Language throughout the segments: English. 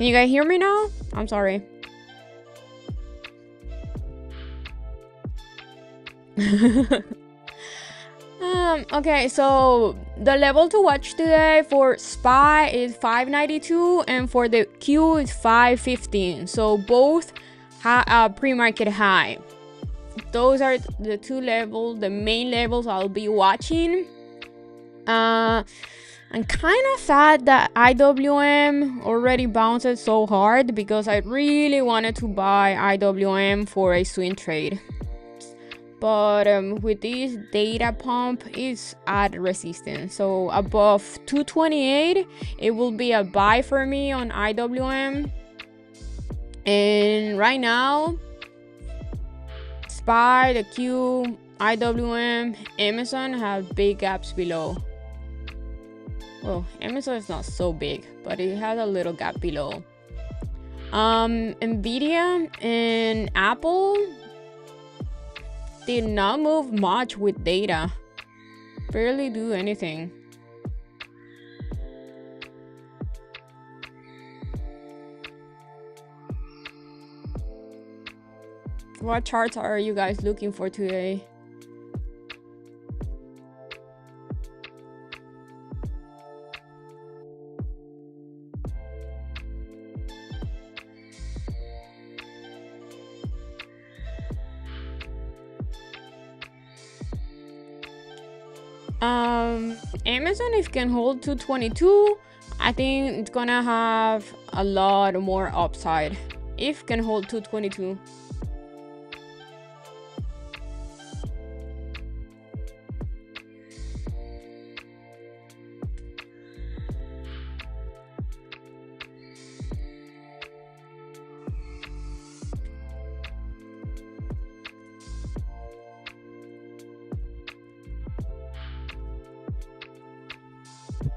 Can you guys hear me now? I'm sorry. Okay, so the level to watch today for SPY is 592 and for the Q is 515. So both pre-market high. Those are the two levels, the main levels I'll be watching. I'm kind of sad that IWM already bounced so hard because I really wanted to buy IWM for a swing trade. But with this data pump, it's at resistance. So above 228, it will be a buy for me on IWM. And right now, SPY, the Q, IWM, Amazon have big gaps below. Well, Amazon is not so big, but it has a little gap below. Nvidia and Apple did not move much with data. Barely do anything. What charts are you guys looking for today? Amazon, if can hold 222, I think it's gonna have a lot more upside. If can hold 222.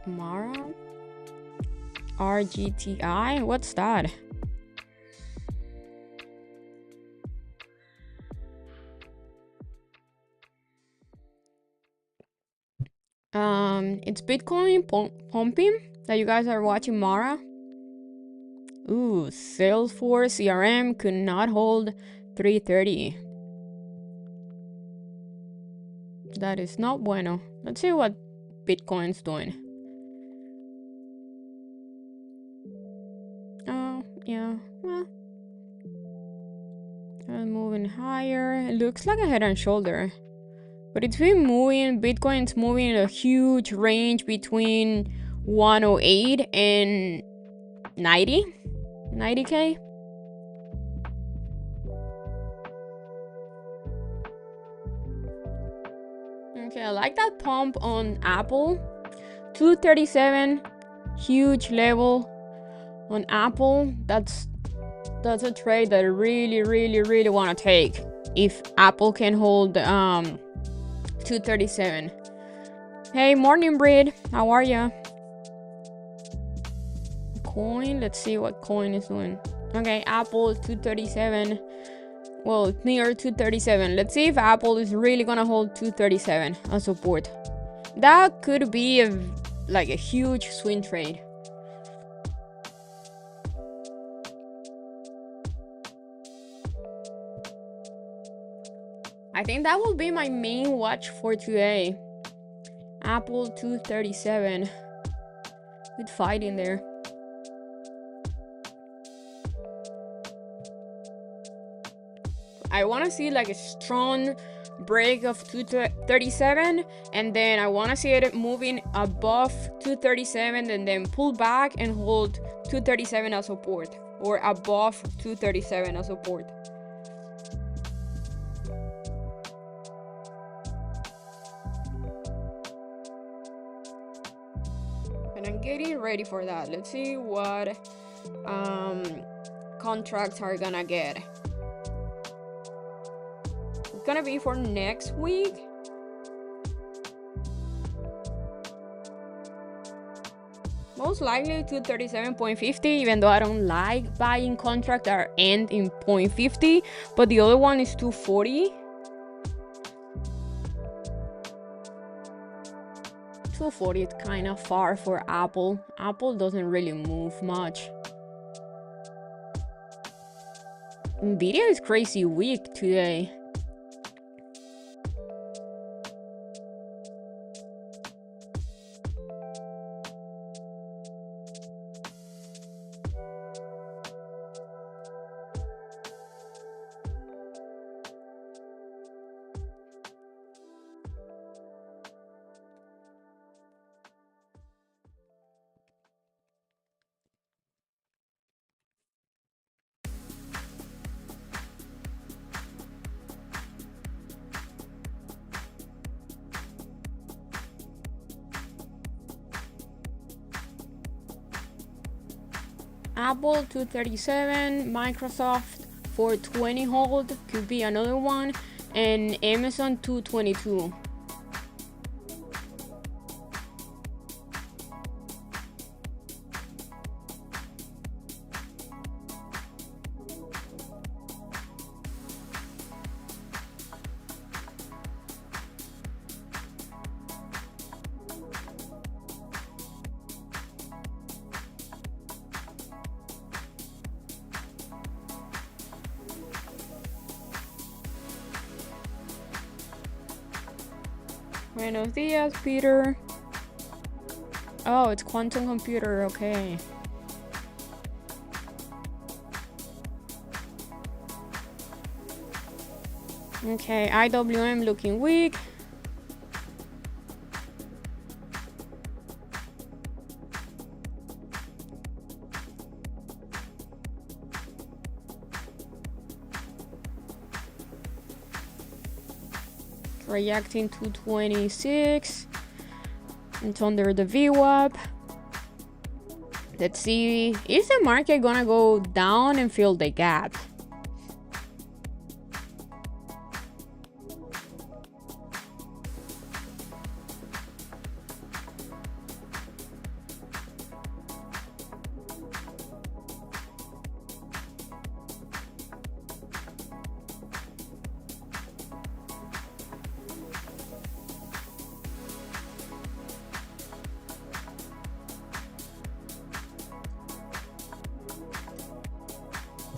Mara? RGTI? What's that? It's Bitcoin pumping that you guys are watching Mara. Ooh, Salesforce CRM could not hold 330. That is not bueno. Let's see what Bitcoin's doing. Yeah, well, moving higher. It looks like a head and shoulder, but it's been moving. Bitcoin's moving in a huge range between 108 and 90k. Okay, I like that pump on Apple. 237, huge level on Apple. That's a trade that I really want to take if Apple can hold 237. Hey, morning Breed, how are ya? Coin, let's see what coin is doing. Okay, Apple 237. Well, near 237. Let's see if Apple is really gonna hold 237 as support. That could be a huge swing trade. I think that will be my main watch for today. Apple 237. Good fight in there. I want to see like a strong break of 237, and then I want to see it moving above 237 and then pull back and hold 237 as support, or above 237 as support. And I'm getting ready for that. Let's see what contracts are gonna get. It's gonna be for next week. Most likely 237.50, even though I don't like buying contracts that end in 0.50, but the other one is 240. 240 is kind of far for Apple. Apple doesn't really move much. Nvidia is crazy weak today. Apple 237, Microsoft 420 hold could be another one, and Amazon 222. Buenos dias, Peter. Oh, it's quantum computer, okay. Okay, IWM looking weak. Reacting to 26. It's under the VWAP. Let's see, is the market gonna go down and fill the gap?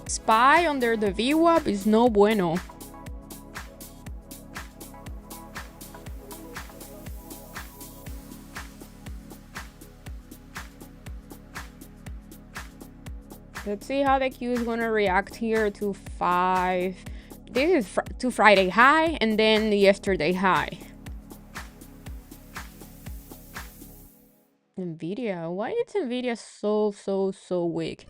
SPY under the VWAP is no bueno. Let's see how the Q is gonna react here to 5. This is to Friday high and then yesterday high. Nvidia, why is Nvidia so weak?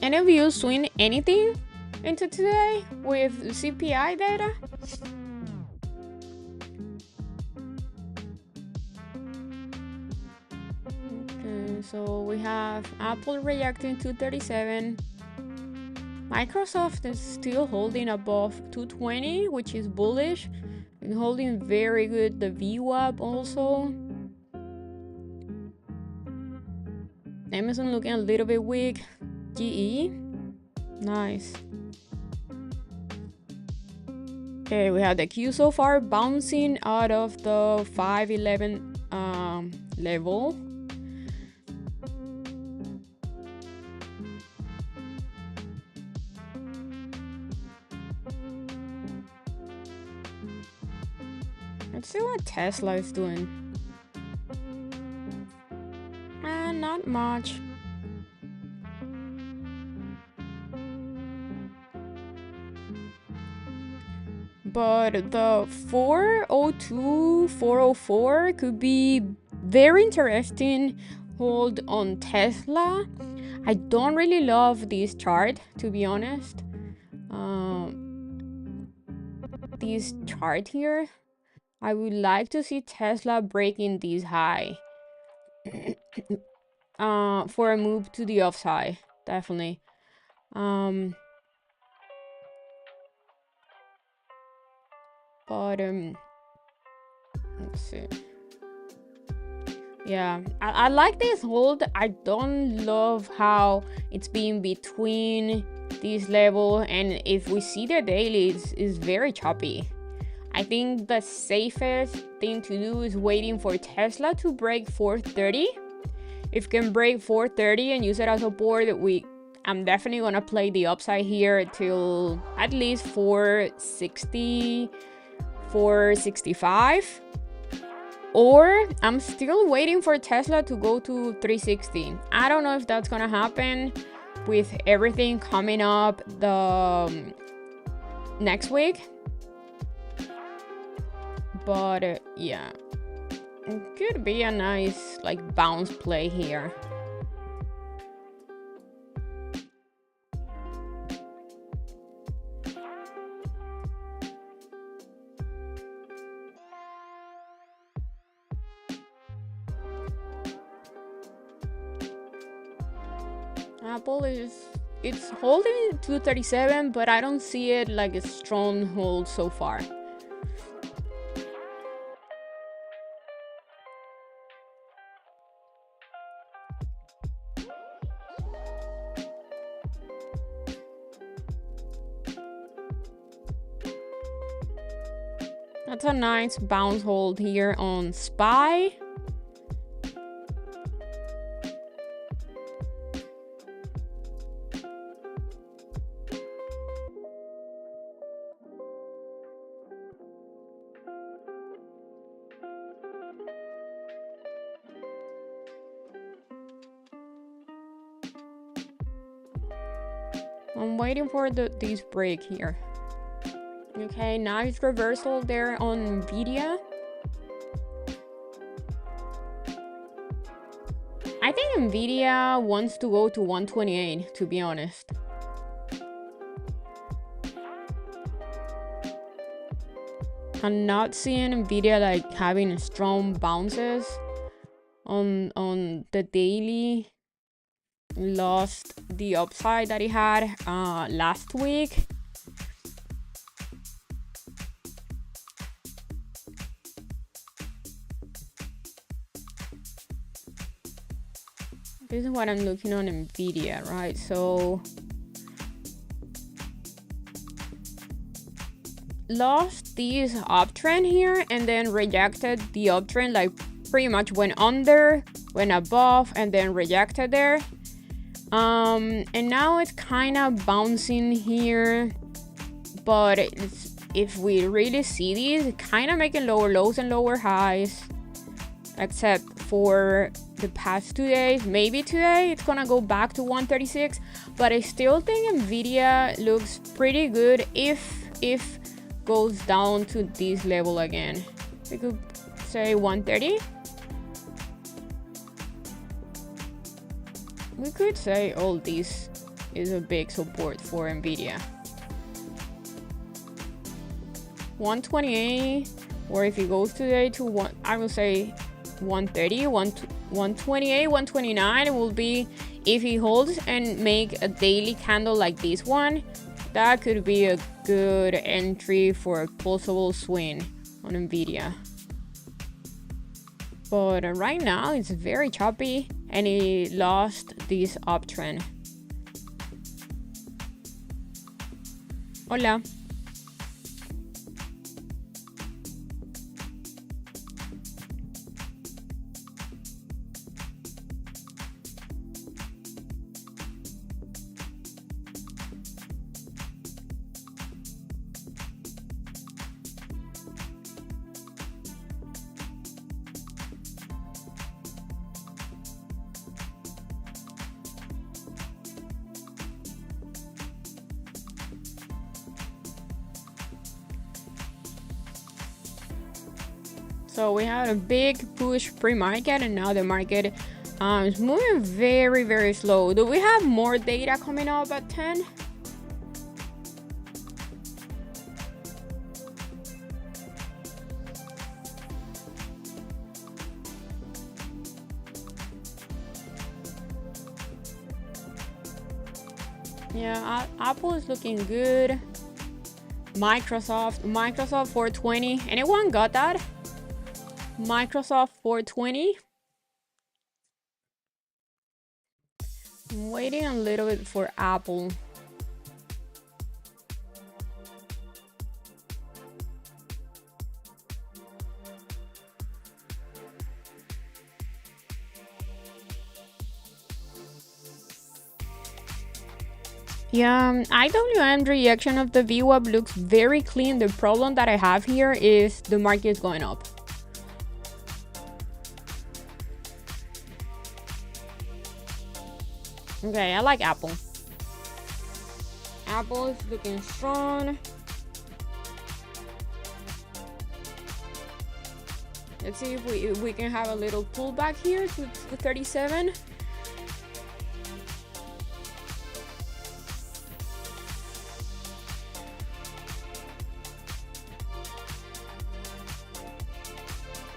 Any of you swing anything into today with CPI data? Okay, so we have Apple reacting to 37. Microsoft is still holding above 220, which is bullish, and holding very good the VWAP also. Amazon looking a little bit weak. GE, nice. Okay, we have the Q so far bouncing out of the 511 level. Let's see what Tesla is doing. Not much. But the 402, 404 could be very interesting hold on Tesla. I don't really love this chart, to be honest. This chart here, I would like to see Tesla breaking this high for a move to the upside, definitely. But let's see. Yeah, I like this hold. I don't love how it's being between this level, and if we see the daily, it's very choppy. I think the safest thing to do is waiting for Tesla to break 430. If can break 430 and use it as support, I'm definitely gonna play the upside here till at least 460, 465. Or I'm still waiting for Tesla to go to 360. I don't know if that's gonna happen with everything coming up the next week. But yeah, it could be a nice like bounce play here. Apple it's holding 237, but I don't see it like a strong hold so far. That's a nice bounce hold here on SPY. I'm waiting for this break here. Okay, nice reversal there on Nvidia. I think Nvidia wants to go to 128, to be honest. I'm not seeing Nvidia like having strong bounces on the daily. Lost the upside that he had last week. This is what I'm looking on Nvidia, right? So lost this uptrend here and then rejected the uptrend, like pretty much went under, went above, and then rejected there. And now it's kind of bouncing here, but if we really see these, it's kind of making lower lows and lower highs, except for the past 2 days. Maybe today it's gonna go back to 136, but I still think Nvidia looks pretty good if goes down to this level again. We could say 130. We could say all this is a big support for Nvidia. 128, or if it goes today to one, I will say 130, 128, 129 will be if he holds and make a daily candle like this one. That could be a good entry for a possible swing on Nvidia. But right now it's very choppy and he lost this uptrend. Hola. So we had a big push pre-market and now the market is moving very, very slow. Do we have more data coming up at 10? Yeah, Apple is looking good. Microsoft 420. Anyone got that? Microsoft 420. I'm waiting a little bit for Apple. Yeah, IWM reaction of the VWAP looks very clean. The problem that I have here is the market is going up. Okay, I like Apple. Apple is looking strong. Let's see if we can have a little pullback here to 37.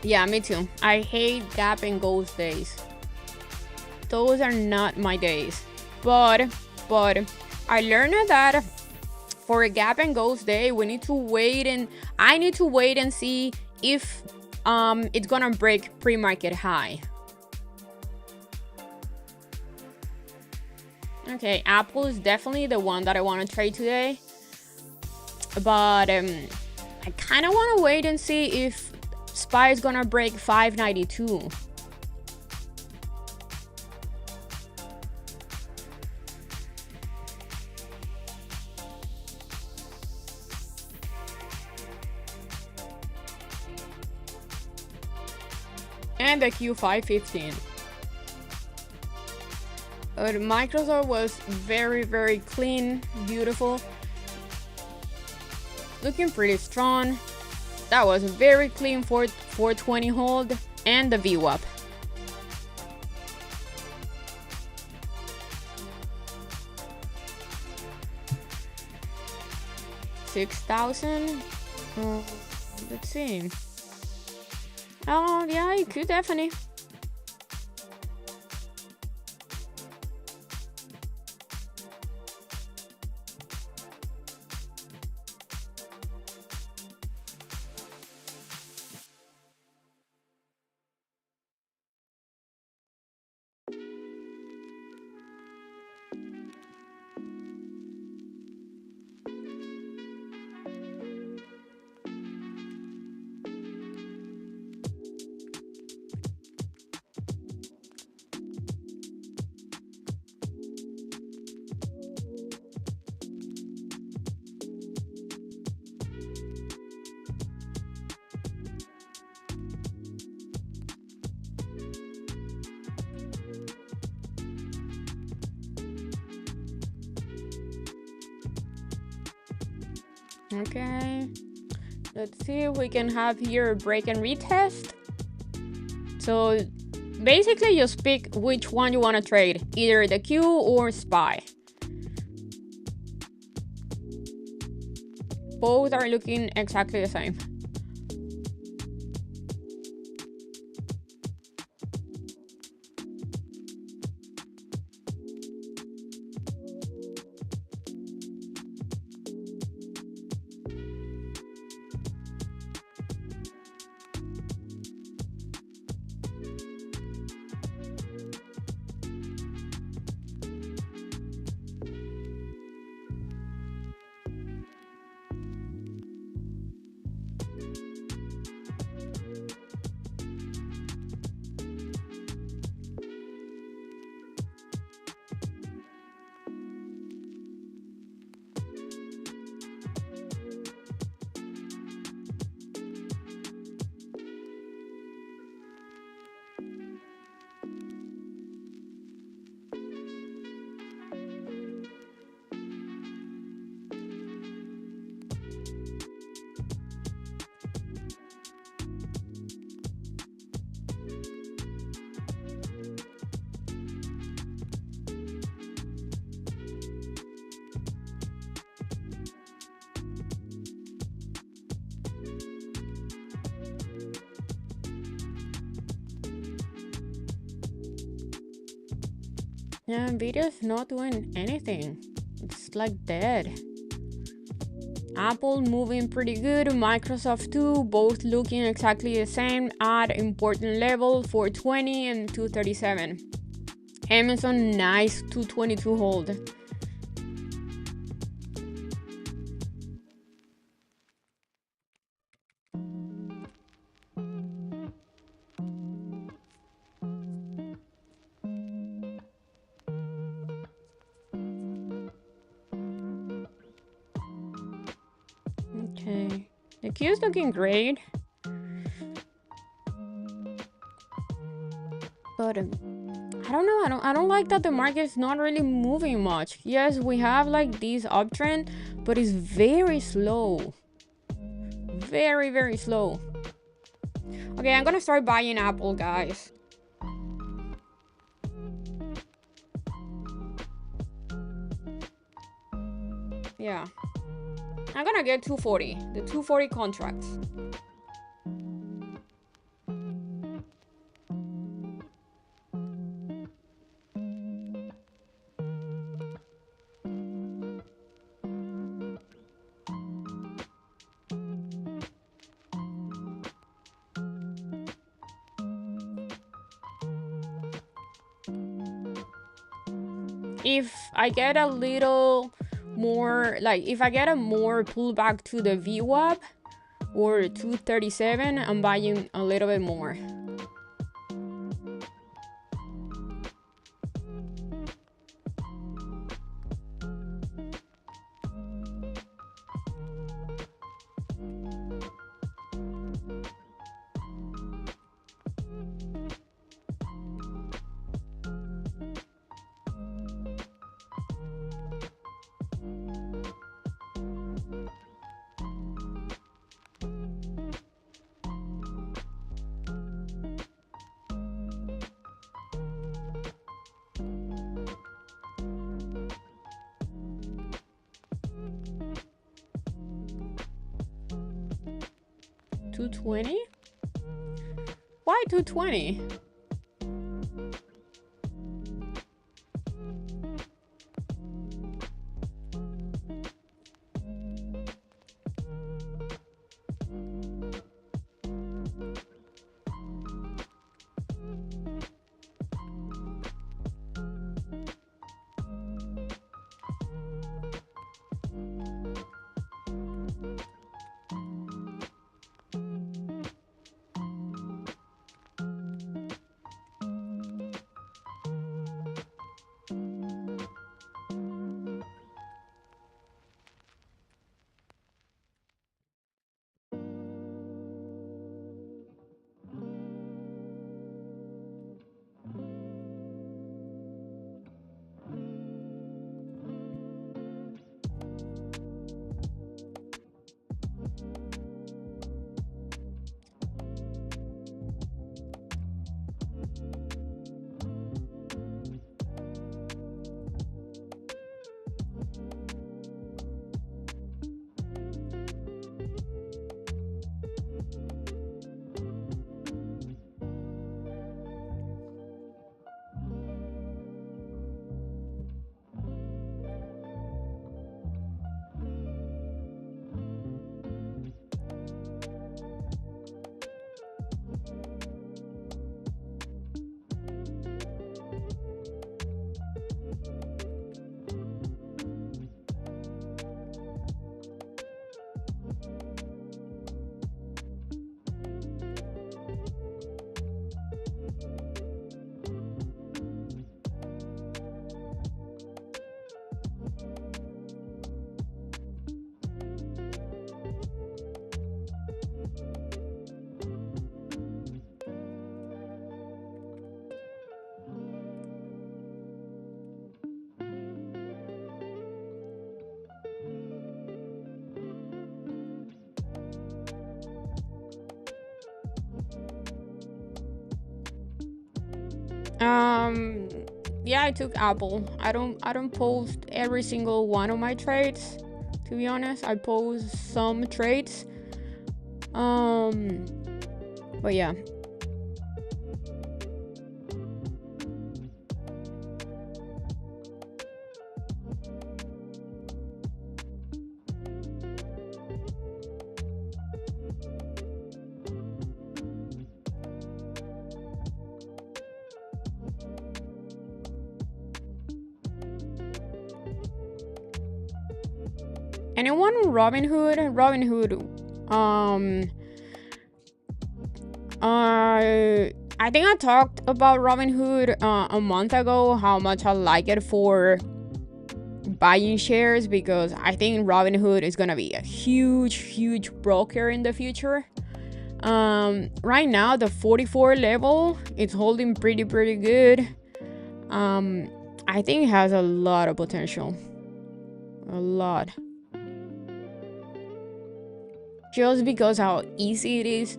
Yeah, me too. I hate gap and ghost days. Those are not my days. But I learned that for a gap and ghost day, we need to wait, and I need to wait and see if it's gonna break pre-market high. Okay, Apple is definitely the one that I want to trade today. But I kind of want to wait and see if SPY is gonna break 592. And the Q515. Microsoft was very clean, beautiful, looking pretty strong. That was very clean 420 hold and the VWAP. $6,000. Let's see. Oh yeah, you could definitely. Okay, let's see if we can have here a break and retest. So basically just pick which one you want to trade, either the Q or SPY. Both are looking exactly the same. Yeah, Nvidia's not doing anything. It's like dead. Apple moving pretty good, Microsoft too, both looking exactly the same at important level 420 and 237. Amazon, nice 222 hold. Okay, the queue is looking great, but I don't know. I don't like that the market is not really moving much. Yes, we have like this uptrend, but it's very slow. Very, very slow. Okay, I'm gonna start buying Apple, guys. Yeah. I'm gonna get 240. The 240 contracts. If I get a little more, like if I get a more pullback to the VWAP or 237, I'm buying a little bit more. $220? Why 220? Yeah, I took Apple. I don't post every single one of my trades, to be honest. I post some trades. But yeah. anyone on Robinhood? I think I talked about Robinhood a month ago, how much I like it for buying shares, because I think Robinhood is gonna be a huge broker in the future. Right now the 44 level, it's holding pretty good. I think it has a lot of potential, a lot, just because how easy it is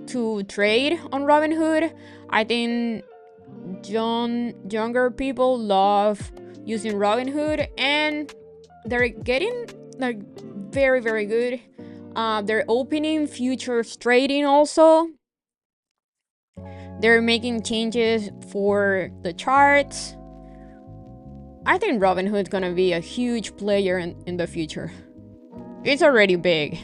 to trade on Robinhood. I think younger people love using Robinhood, and they're getting like very good. They're opening futures trading also. They're making changes for the charts. I think Robinhood's gonna be a huge player in the future. It's already big.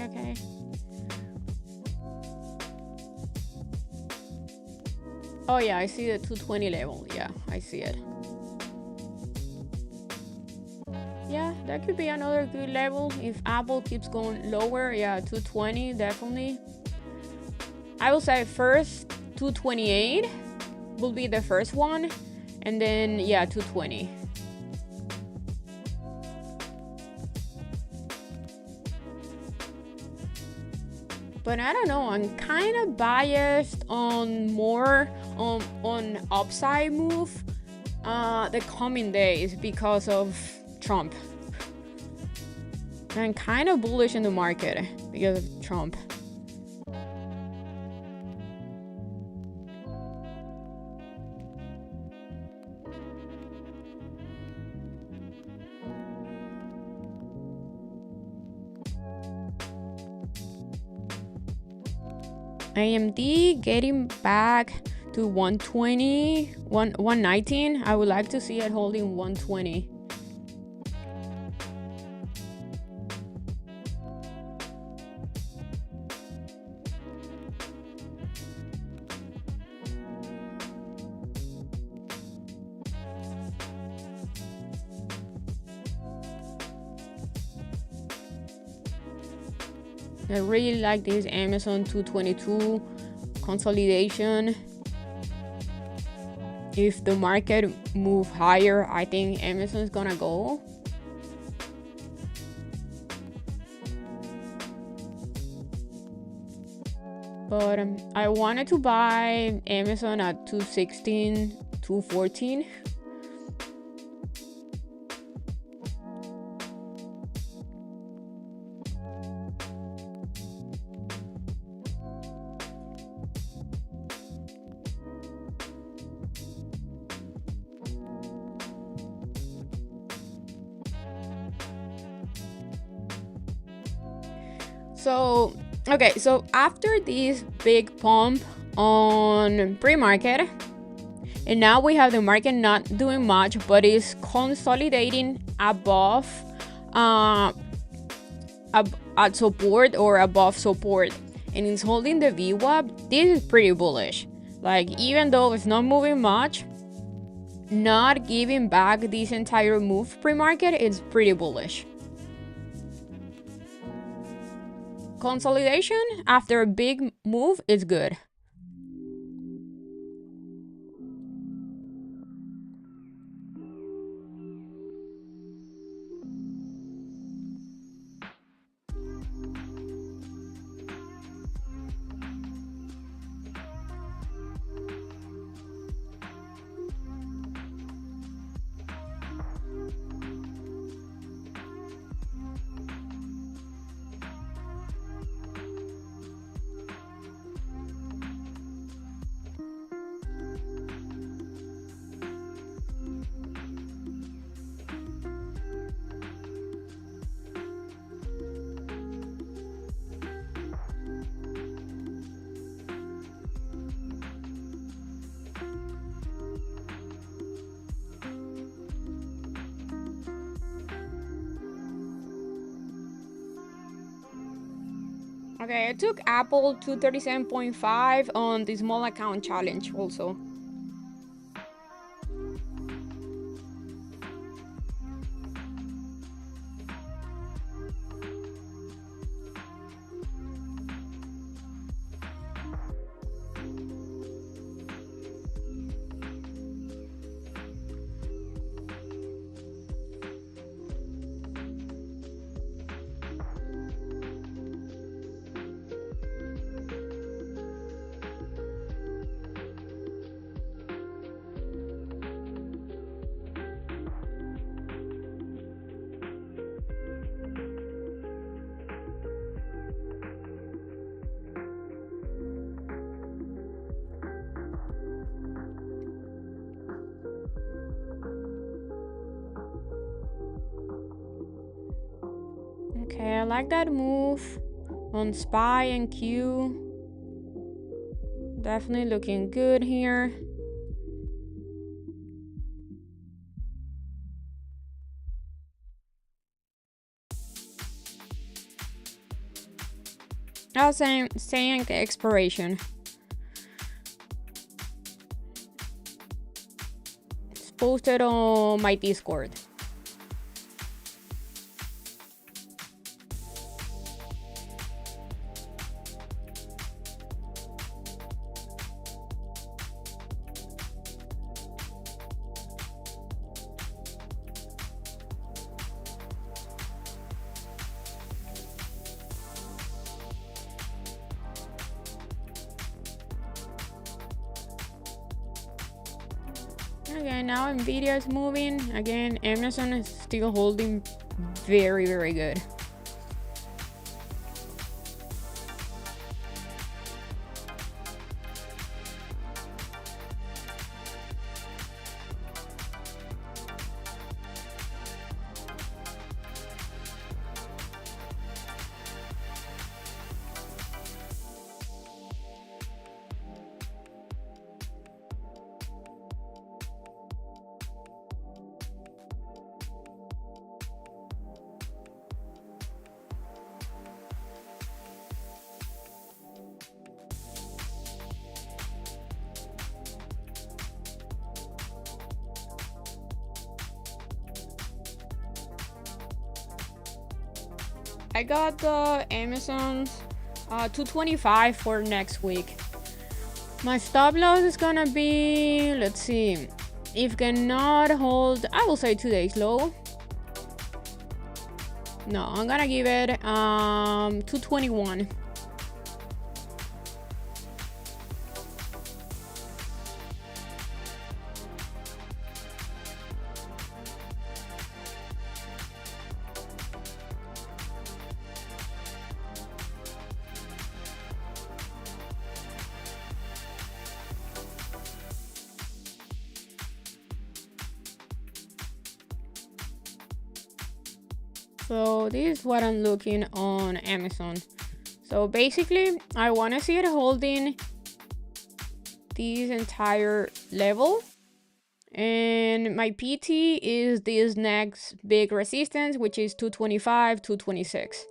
Okay. Oh yeah, I see the 220 level. Yeah, I see it. Yeah, that could be another good level if Apple keeps going lower. Yeah, 220 definitely. I will say first 228 will be the first one, and then yeah, 220. But I don't know, I'm kind of biased on more on upside move the coming days because of Trump. I'm kind of bullish in the market because of Trump. AMD getting back to 120, 119. I would like to see it holding 120. I really like this Amazon 222 consolidation. If the market move higher, I think Amazon's gonna go. But I wanted to buy Amazon at 216, 214. So, okay, so after this big pump on pre-market, and now we have the market not doing much, but is consolidating above at support or above support, and it's holding the VWAP. This is pretty bullish. Like, even though it's not moving much, not giving back this entire move pre-market, it's pretty bullish. Consolidation after a big move is good. Okay, I took Apple 237.5 on the small account challenge also. Okay, I like that move on SPY and Q. Definitely looking good here. I was saying expiration. It's posted on my Discord. Okay, now Nvidia is moving. Again, Amazon is still holding very, very good. I got the Amazon 225 for next week. My stop loss is gonna be, let's see, if cannot hold, I will say 2 days low. No, I'm gonna give it 221. So this is what I'm looking on Amazon. So basically, I want to see it holding this entire level. And my PT is this next big resistance, which is 225, 226.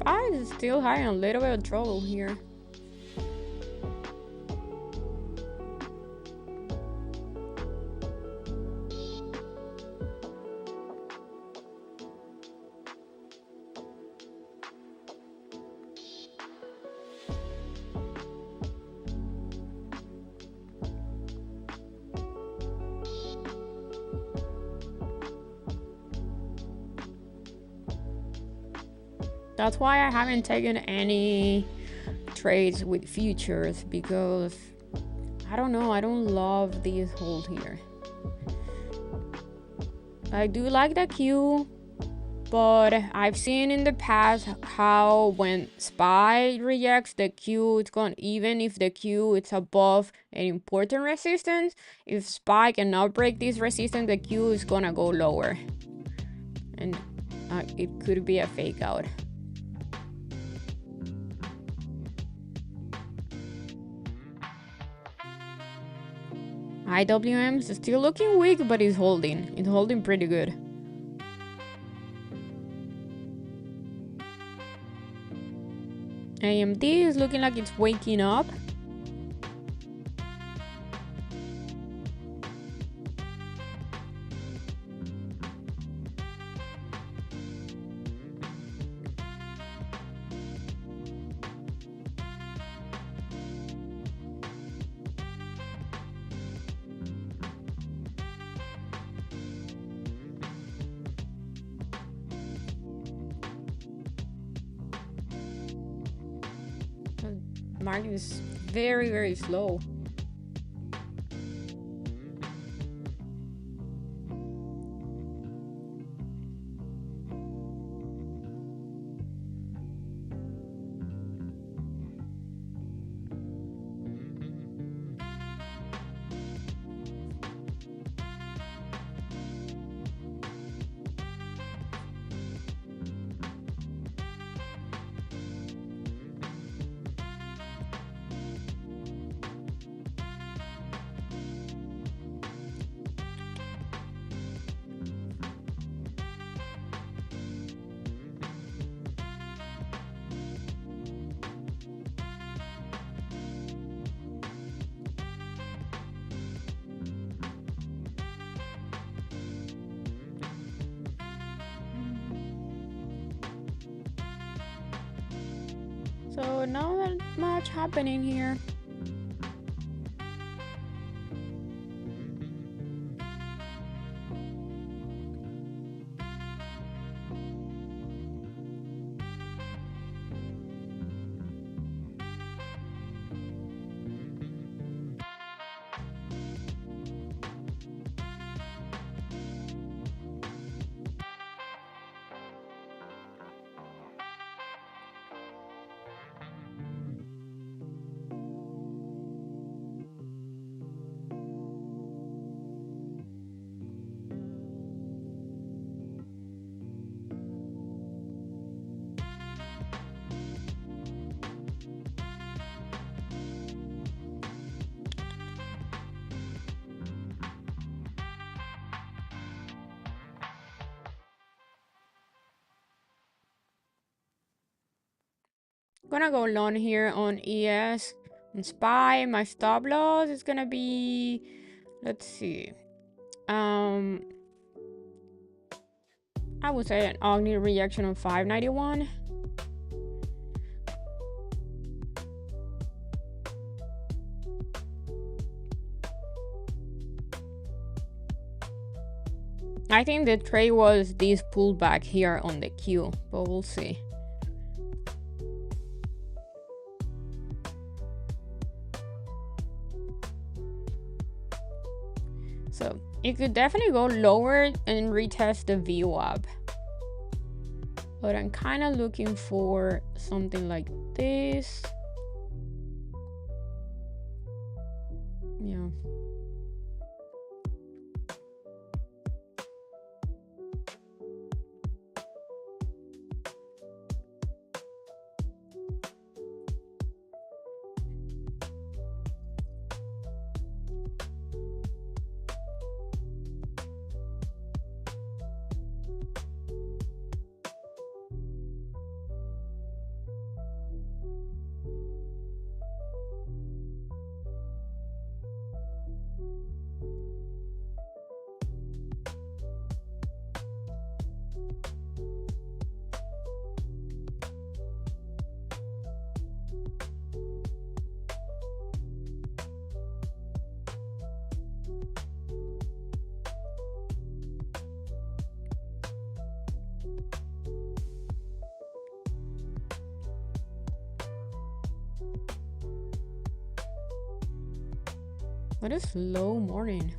SPY is still having a little bit of trouble here. That's why I haven't taken any trades with futures, because I don't know, I don't love these hold here. I do like the Q, but I've seen in the past how when SPY rejects the Q, it's gone, even if the Q it's above an important resistance, if SPY cannot break this resistance, the Q is gonna go lower, and it could be a fake out. IWM is still looking weak, but it's holding. It's holding pretty good. AMD is looking like it's waking up. The market is very, very slow. So not that much happening here. Gonna go long here on ES. On SPY, my stop loss is gonna be, let's see, I would say an ugly rejection on 591. I think the trade was this pullback here on the Q, but we'll see. So it could definitely go lower and retest the VWAP. But I'm kind of looking for something like this. Yeah. What a slow morning.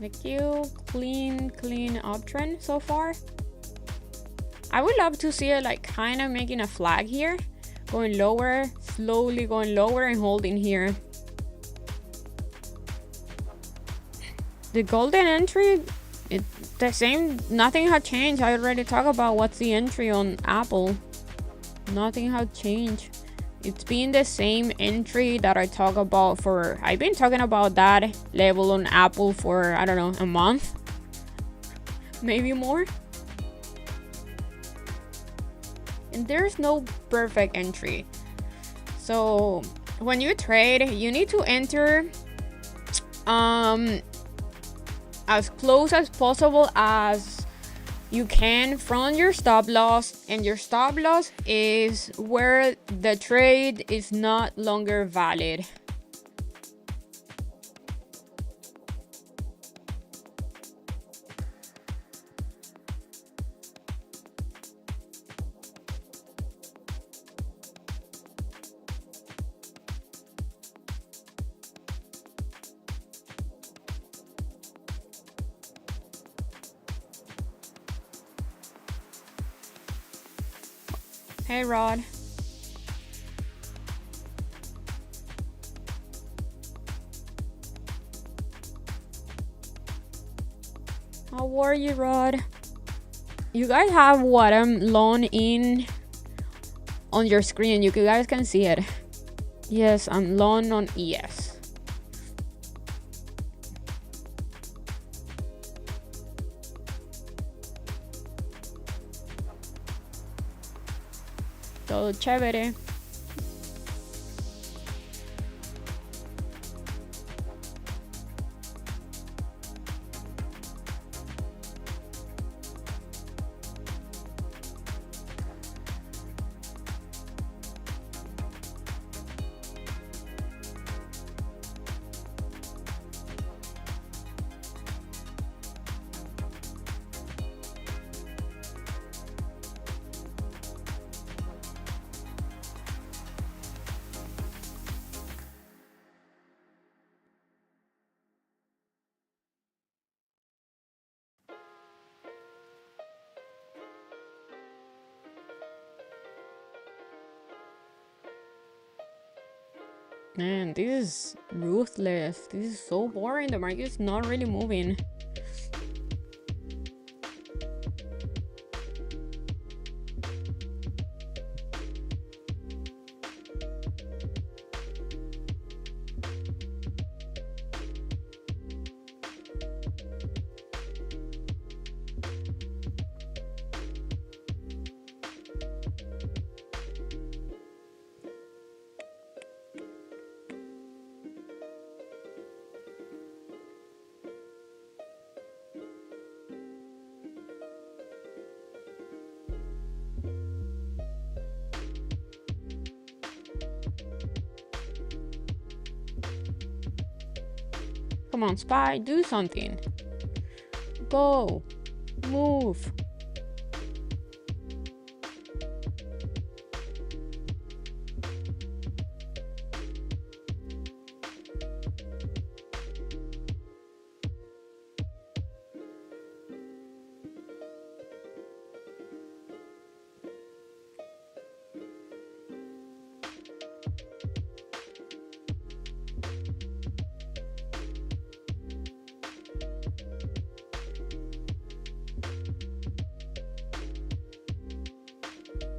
The clean uptrend so far. I would love to see it like kind of making a flag here, going lower, slowly going lower and holding here. The golden entry, it's the same, nothing had changed. I already talked about what's the entry on Apple. Nothing had changed. It's been the same entry that I talk about for, I've been talking about that level on Apple for, I don't know, a month, maybe more. And there's no perfect entry. So when you trade, you need to enter as close as possible as you can from your stop loss, and your stop loss is where the trade is not longer valid. Hey, Rod. How are you, Rod? You guys have what I'm long in on your screen. You guys can see it. Yes, I'm long on ES. Todo chévere. Man, this is ruthless. This is so boring. The market is not really moving. Come on, Spy, do something. Go. Move.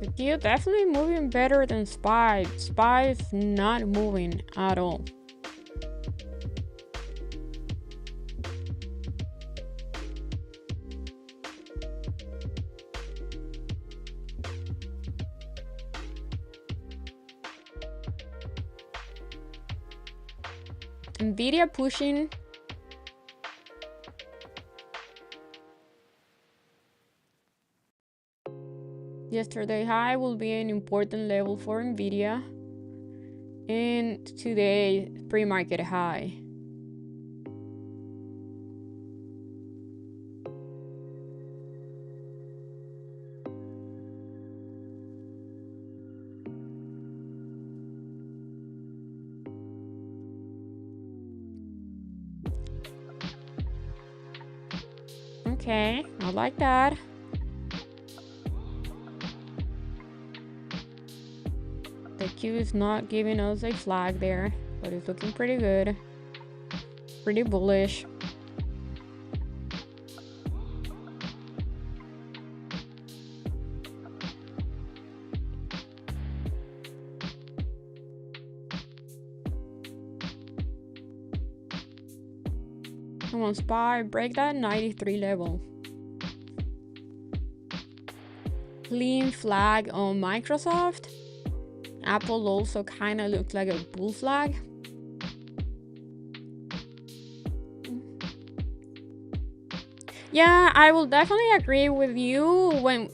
The Q definitely moving better than SPY. SPY is not moving at all. Nvidia pushing. Yesterday high will be an important level for Nvidia. And today pre-market high. Okay, I like that. The Q is not giving us a flag there, but it's looking pretty good. Pretty bullish. Come on, SPY, break that 93 level. Clean flag on Microsoft. Apple also kind of looks like a bull flag. Yeah, I will definitely agree with you when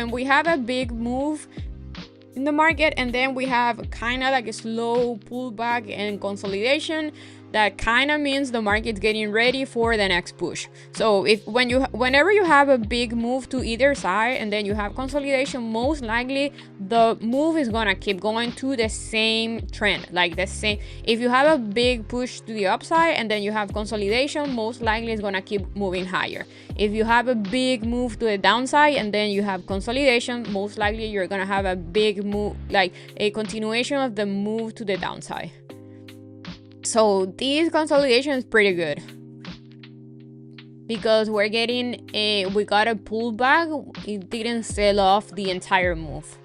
we have a big move in the market and then we have kind of like a slow pullback and consolidation, that kind of means the market's getting ready for the next push. So whenever you have a big move to either side and then you have consolidation, most likely the move is gonna keep going to the same trend, like the same. If you have a big push to the upside and then you have consolidation, most likely it's gonna keep moving higher. If you have a big move to the downside and then you have consolidation, most likely you're gonna have a big move, like a continuation of the move to the downside. So this consolidation is pretty good because we got a pullback. It didn't sell off the entire move.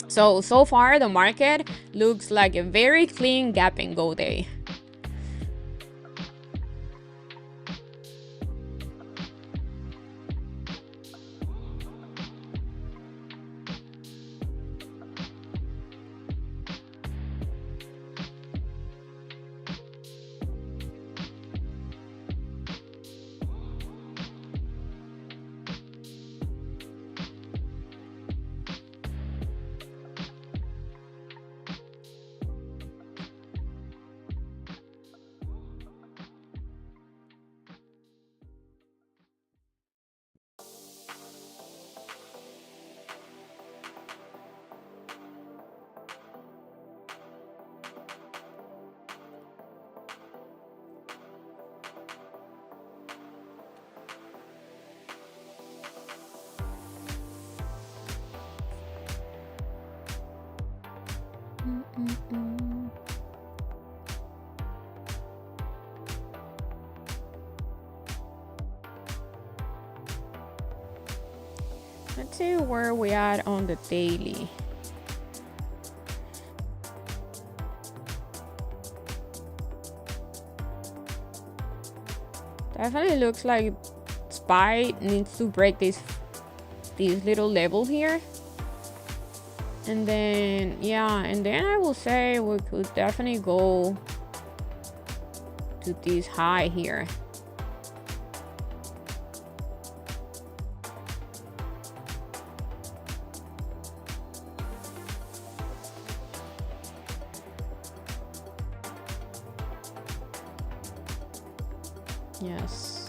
So far the market looks like a very clean gap and go day. Let's see where we at on the daily. Definitely looks like SPY needs to break these little levels here. And then, yeah, and then I will say we could definitely go to this high here. Yes.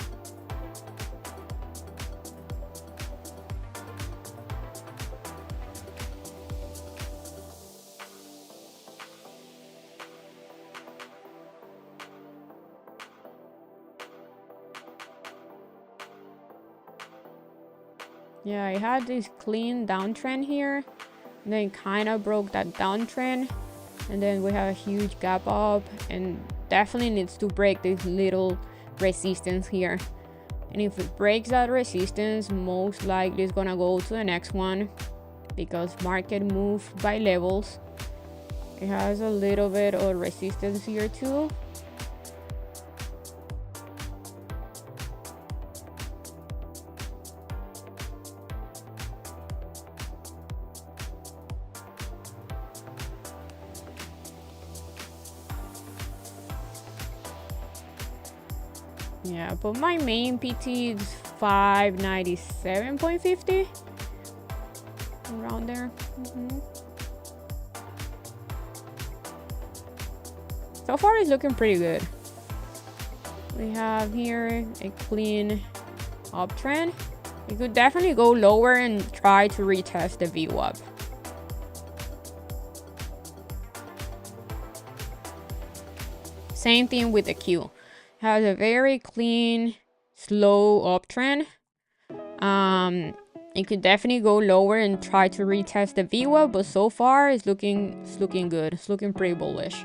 Yeah, I had this clean downtrend here, and then kind of broke that downtrend, and then we have a huge gap up, and definitely needs to break this little resistance here. And if it breaks that resistance, most likely it's gonna go to the next one, because market move by levels. It has a little bit of resistance here too. Yeah, but my main PT is 597.50, around there. So far it's looking pretty good. We have here a clean uptrend. You could definitely go lower and try to retest the VWAP. Same thing with the Q. Has a very clean, slow uptrend. You could definitely go lower and try to retest the VWAP, but so far it's looking good. It's looking pretty bullish.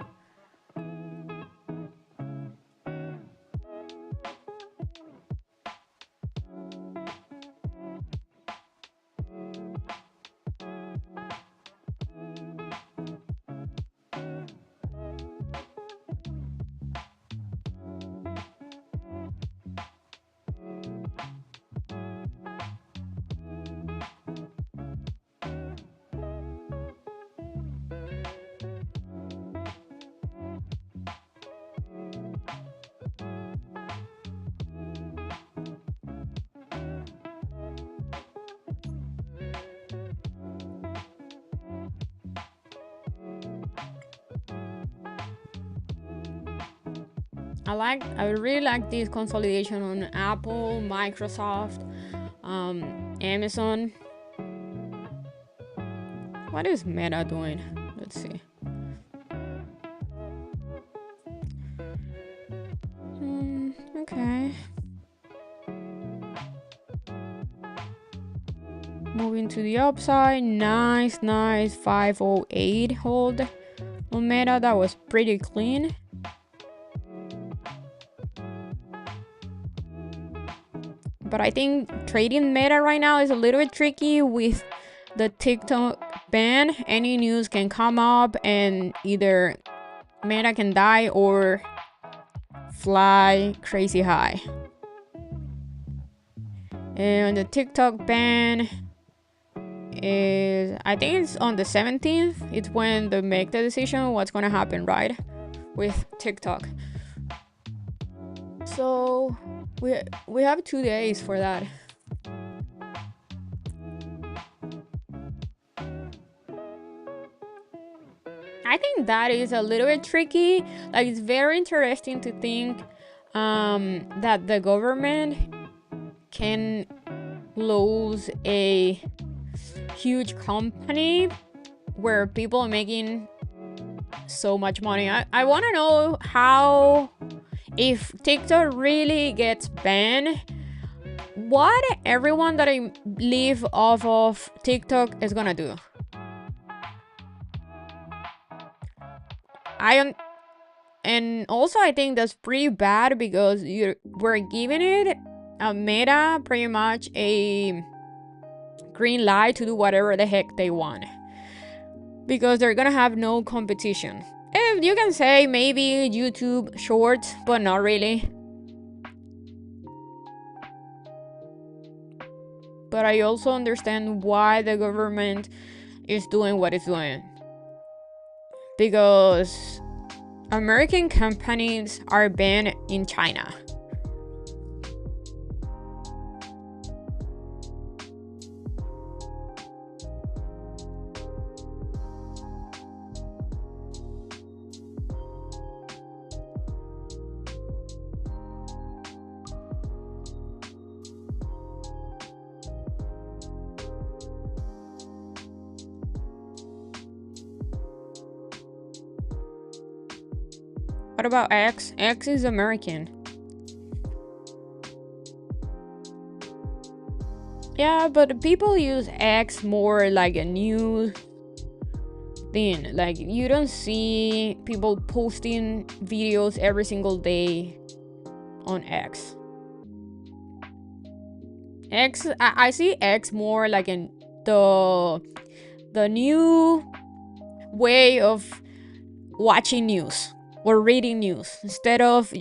I really like this consolidation on Apple, Microsoft, Amazon. What is Meta doing? Let's see. Okay. Moving to the upside. Nice 508 hold on Meta. That was pretty clean. But I think trading Meta right now is a little bit tricky with the TikTok ban. Any news can come up and either Meta can die or fly crazy high. And the TikTok ban is, I think it's on the 17th. It's when they make the decision what's gonna happen, right, with TikTok. So we have 2 days for that. I think that is a little bit tricky. Like, it's very interesting to think that the government can close a huge company where people are making so much money. I want to know how, if TikTok really gets banned, what everyone that I live off of TikTok is gonna do. And also I think that's pretty bad, because we're giving it a Meta pretty much a green light to do whatever the heck they want, because they're gonna have no competition. And you can say maybe YouTube Shorts, but not really. But I also understand why the government is doing what it's doing, because American companies are banned in China. What about X? X is American. Yeah, but people use X more like a new thing. Like, you don't see people posting videos every single day on X. I see X more like in the new way of watching news or reading news instead of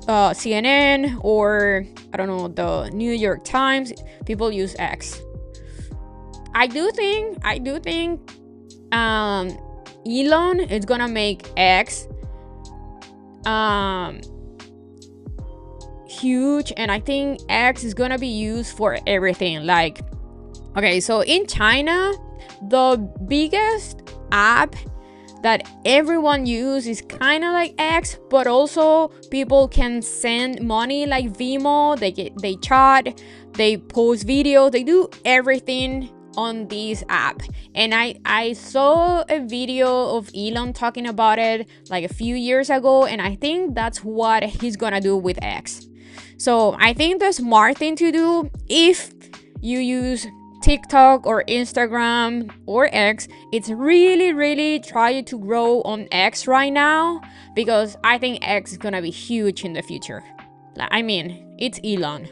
CNN or I don't know, the New York Times. People use X. I do think Elon is gonna make X huge, and I think X is gonna be used for everything. Like, okay, so in China, the biggest app that everyone uses is kind of like X, but also people can send money like Vimo. They chat, they post videos, they do everything on this app. And I saw a video of Elon talking about it like a few years ago, and I think that's what he's gonna do with X. So I think the smart thing to do, if you use TikTok or Instagram or X, it's really try to grow on X right now, because I think X is gonna be huge in the future. I mean, it's Elon.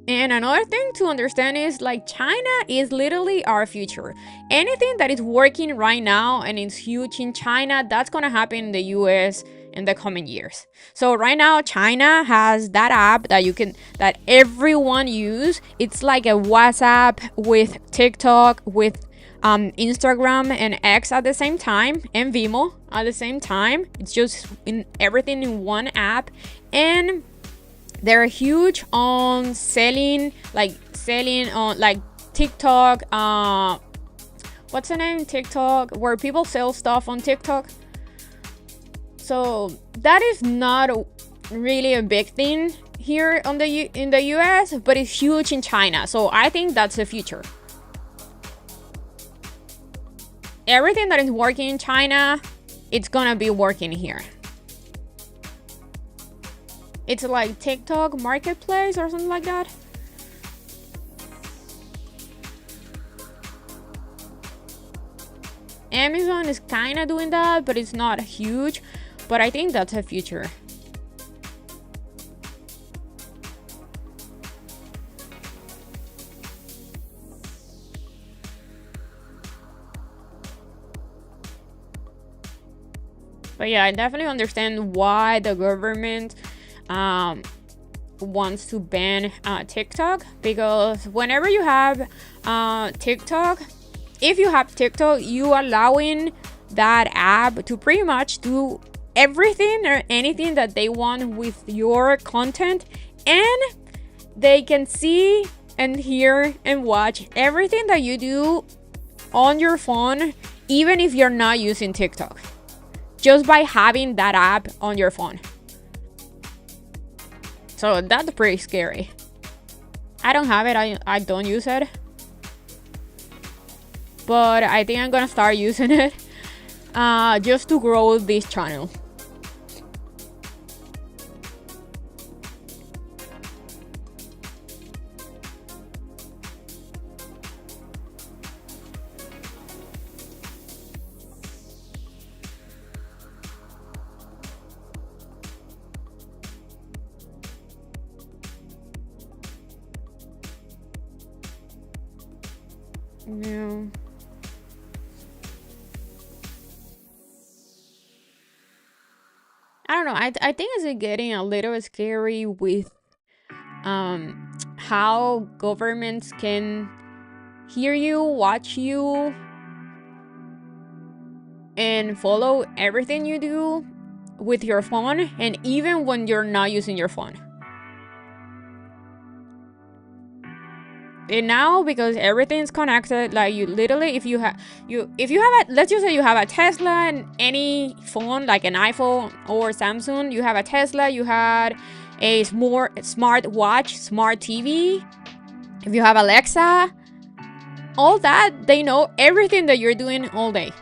And another thing to understand is like China is literally our future. Anything that is working right now and it's huge in China, that's gonna happen in the US in the coming years. So right now China has that app that everyone use. It's like a WhatsApp with TikTok, with Instagram and X at the same time, and Vimo at the same time. It's just everything in one app, and they're huge on selling on like TikTok. What's the name? TikTok, where people sell stuff on TikTok. So that is not really a big thing here in the US, but it's huge in China. So I think that's the future. Everything that is working in China, it's gonna be working here. It's like TikTok marketplace or something like that. Amazon is kind of doing that, but it's not huge. But I think that's a future. But yeah, I definitely understand why the government wants to ban TikTok, because whenever you have TikTok, if you have TikTok, you allowing that app to pretty much do everything or anything that they want with your content, and they can see and hear and watch everything that you do on your phone, even if you're not using TikTok, just by having that app on your phone. So that's pretty scary. I don't have it. I don't use it. But I think I'm gonna start using it just to grow this channel. Yeah. I don't know. I think it's getting a little scary with how governments can hear you, watch you, and follow everything you do with your phone, and even when you're not using your phone. And now, because everything's connected, like you literally, if you have let's just say you have a Tesla and any phone like an iPhone or Samsung, you have a Tesla, you had a smart watch, smart TV, if you have Alexa, all that, they know everything that you're doing all day.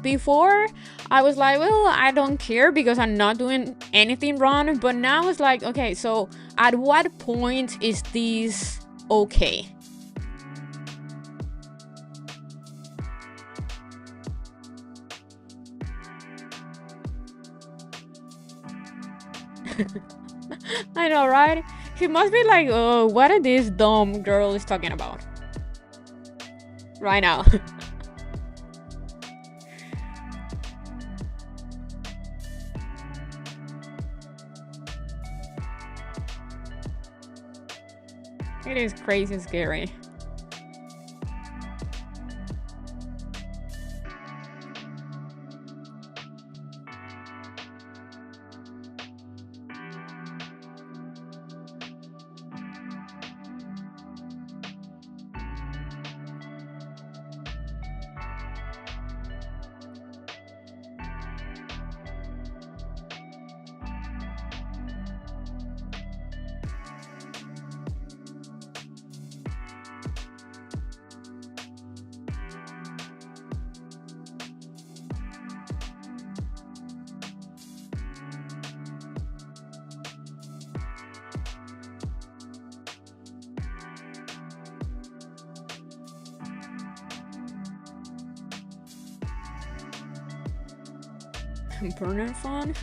Before, I was like, well, I don't care because I'm not doing anything wrong. But now it's like, okay, so at what point is this okay? I know, right? He must be like, oh, what is this dumb girl is talking about right now? It is crazy scary. Burner phone.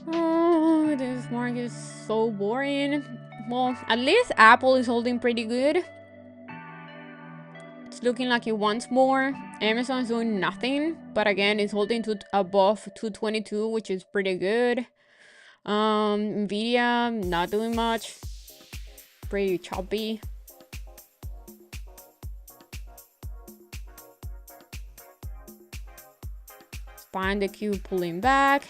Oh, this market is so boring. Well, at least Apple is holding pretty good. It's looking like it wants more. Amazon is doing nothing, but again, it's holding to above 222, which is pretty good. Nvidia not doing much, pretty choppy. Find the Q pulling back.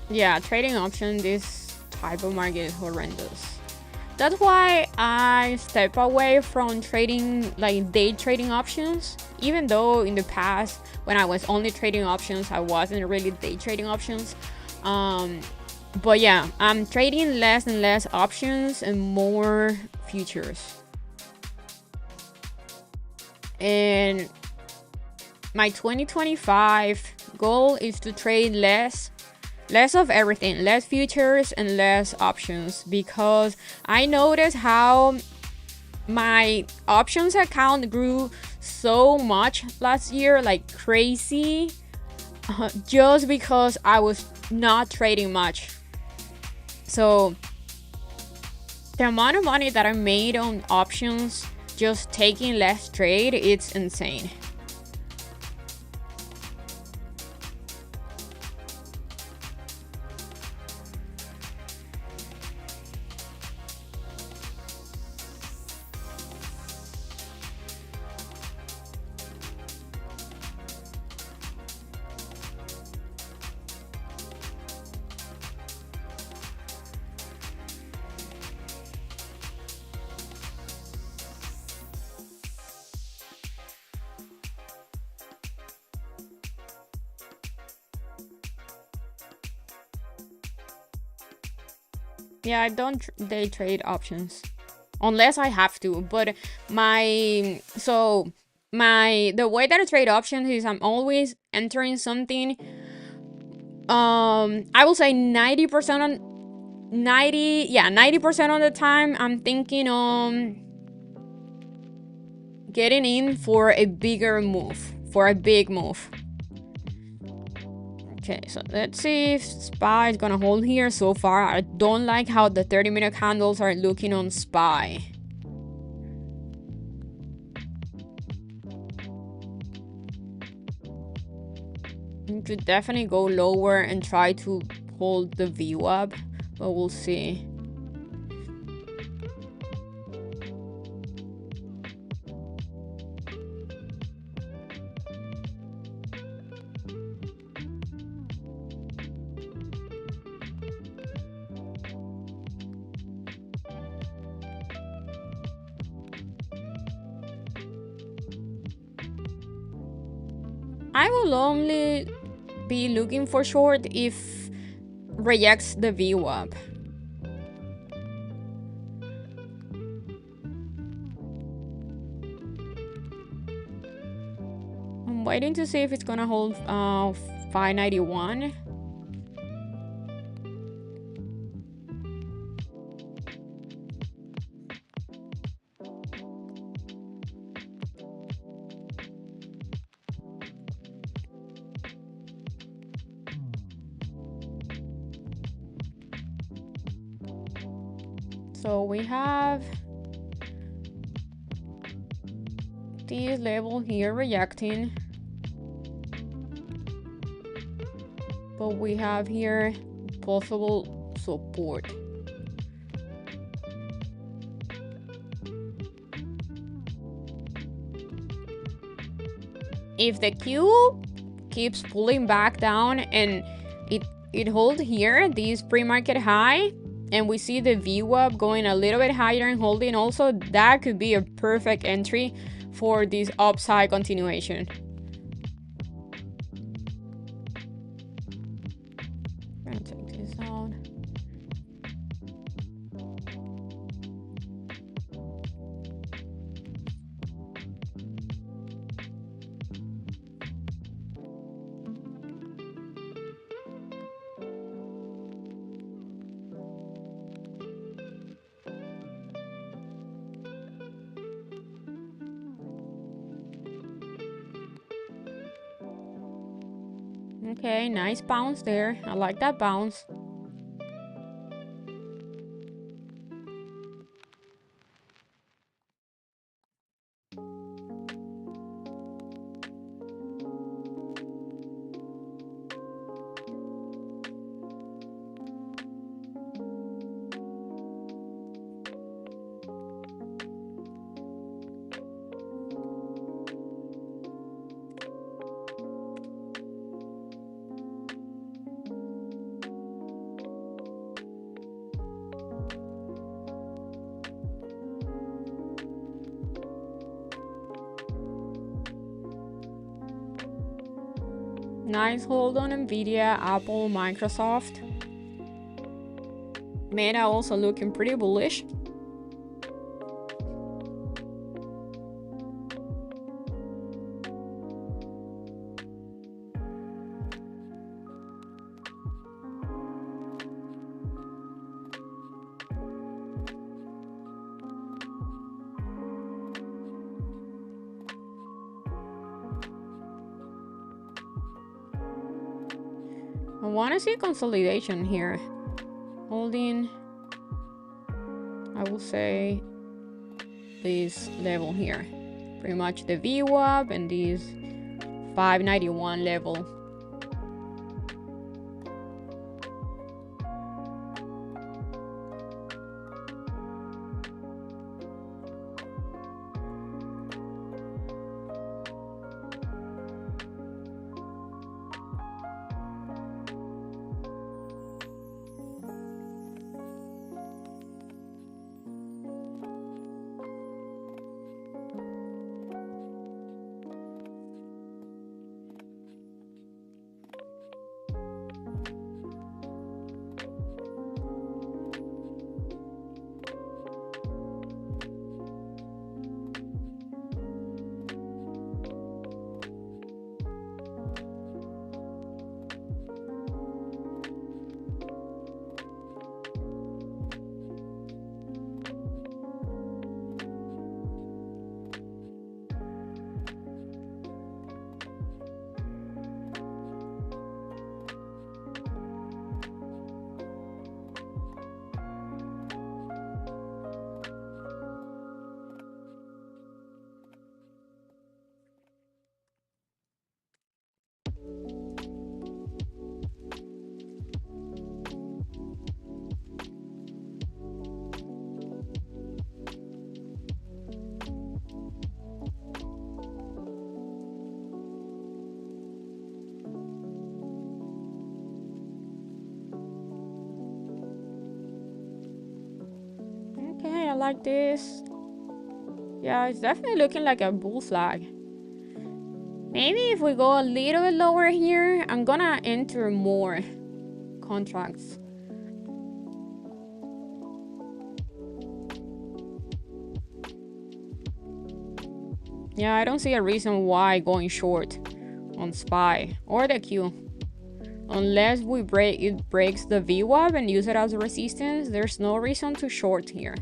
Yeah, trading option, this type of market is horrendous. That's why I step away from trading, like day trading options. Even though in the past, when I was only trading options, I wasn't really day trading options. But yeah, I'm trading less and less options and more futures. And my 2025 goal is to trade less of everything, less futures and less options, because I noticed how my options account grew so much last year, like crazy, just because I was not trading much. So the amount of money that I made on options just taking less trade, it's insane. Yeah, I don't day trade options unless I have to. But the way that I trade options is I'm always entering something. I will say 90% on 90% of the time I'm thinking on getting in for a bigger move, for a big move. Okay, so let's see if SPY is gonna hold here. So far, I don't like how the 30-minute candles are looking on SPY. You could definitely go lower and try to hold the VWAP, but we'll see. I will only be looking for short if rejects the VWAP. I'm waiting to see if it's gonna hold 591. So we have this level here rejecting, but we have here possible support. If the Q keeps pulling back down and it holds here this pre-market high, and we see the VWAP going a little bit higher and holding also, that could be a perfect entry for this upside continuation. I'm gonna take this out. Okay, nice bounce there. I like that bounce. Nice hold on Nvidia, Apple, Microsoft. Meta also looking pretty bullish. I want to see consolidation here. Holding, I will say, this level here. Pretty much the VWAP and this 591 level. like this. Yeah, it's definitely looking like a bull flag. Maybe if we go a little bit lower here, I'm gonna enter more contracts. Yeah, I don't see a reason why going short on SPY or the Q. Unless it breaks the VWAP and use it as a resistance, there's no reason to short here.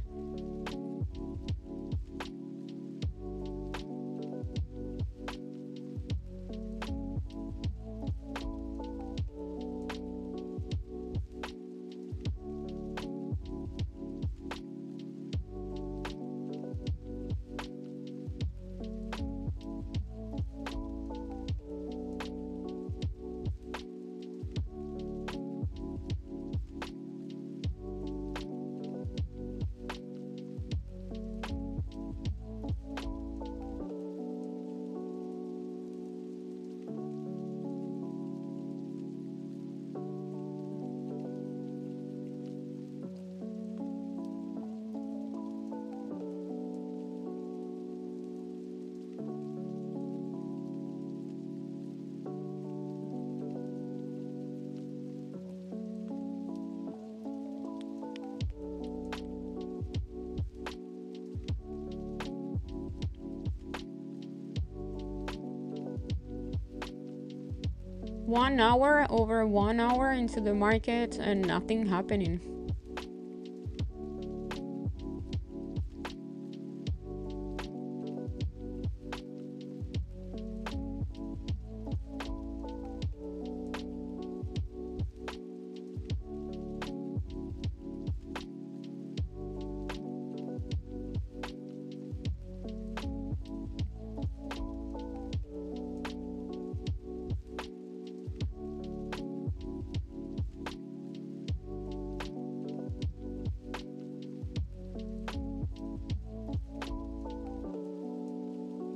Over 1 hour into the market and nothing happening.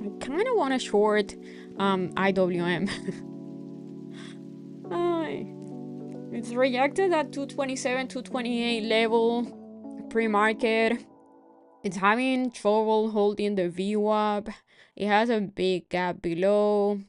I kind of want to short IWM. It's rejected at 227, 228 level pre-market. It's having trouble holding the VWAP. It has a big gap below.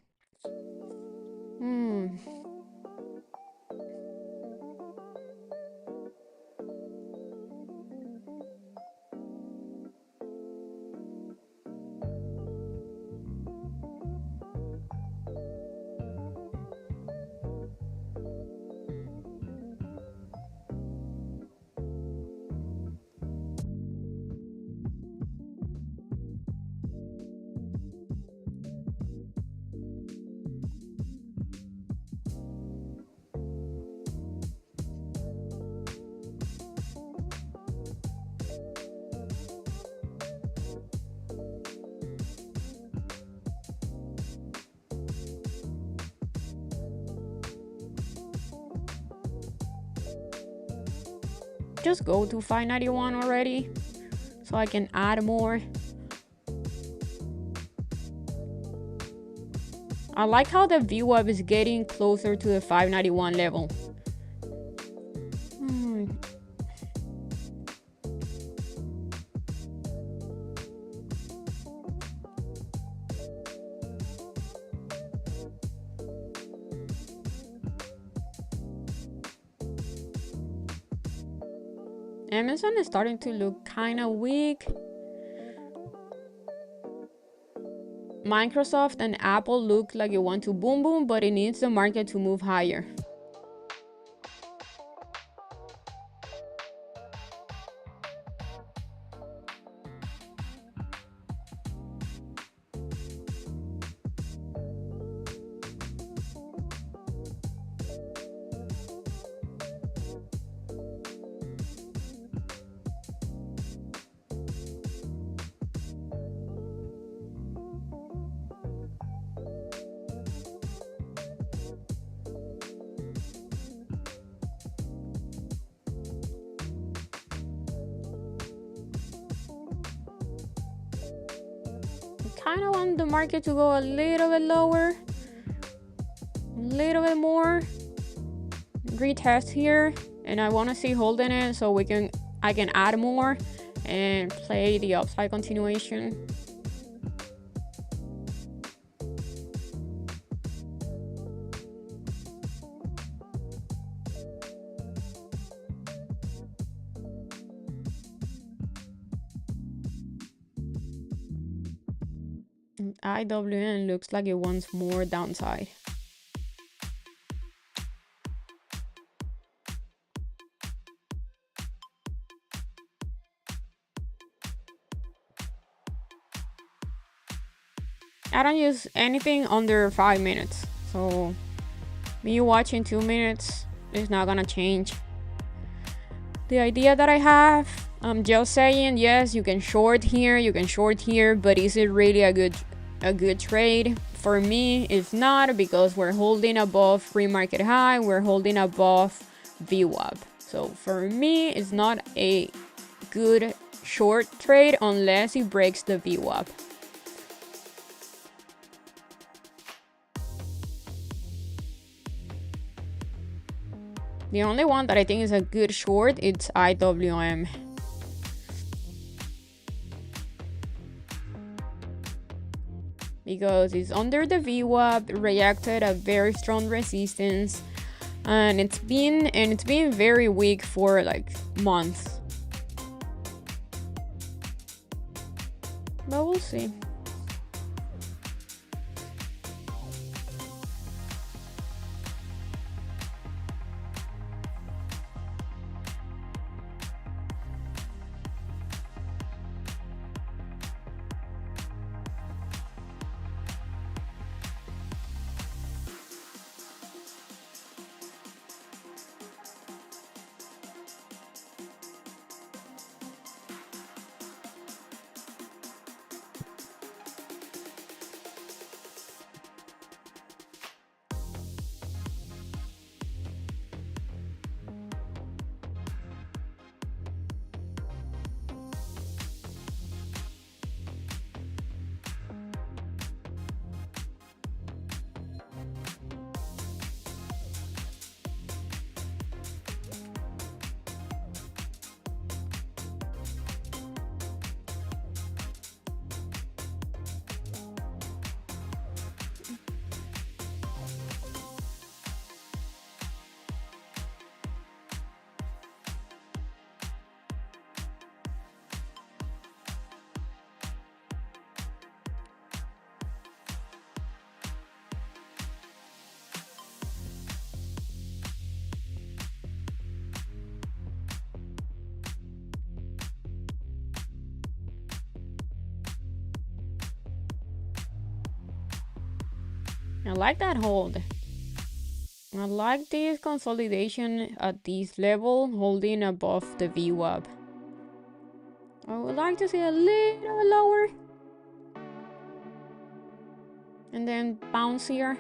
Just go to 591 already so I can add more. I like how the VWAP is getting closer to the 591 level. Amazon is starting to look kind of weak. Microsoft and Apple look like it want to boom, but it needs the market to move higher. Kind of want the market to go a little bit lower, a little bit more, retest here, and I want to see holding it so I can add more and play the upside continuation. IWM looks like it wants more downside. I don't use anything under 5 minutes, so me watching 2 minutes is not gonna change the idea that I have. I'm just saying, yes, you can short here, but is it really a good trade? For me, it's not, because we're holding above pre-market high, we're holding above VWAP. So for me, it's not a good short trade unless it breaks the VWAP. The only one that I think is a good short, it's IWM. Because it's under the VWAP, reacted a very strong resistance, and it's been very weak for like months. But we'll see. I like that hold. I like this consolidation at this level, holding above the VWAP. I would like to see a little lower. And then bounce here.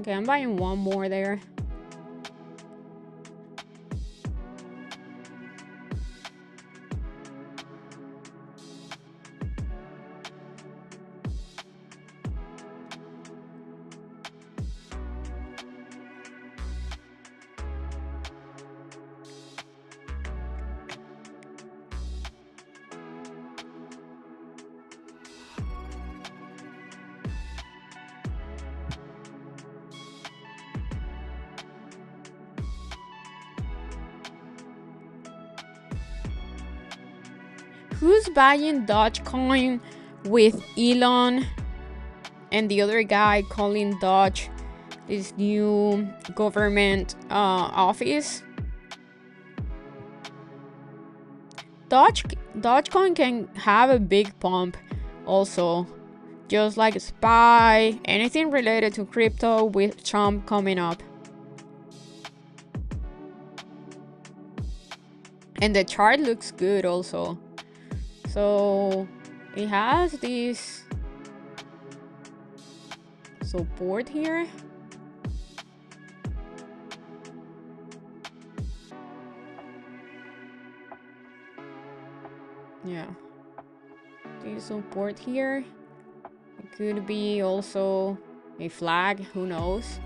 Okay, I'm buying one more there. Who's buying Dogecoin with Elon and the other guy calling Doge this new government office? Dogecoin can have a big pump also, just like SPY, anything related to crypto with Trump coming up. And the chart looks good also. So it has this support here. Yeah, this support here. It could be also a flag, who knows.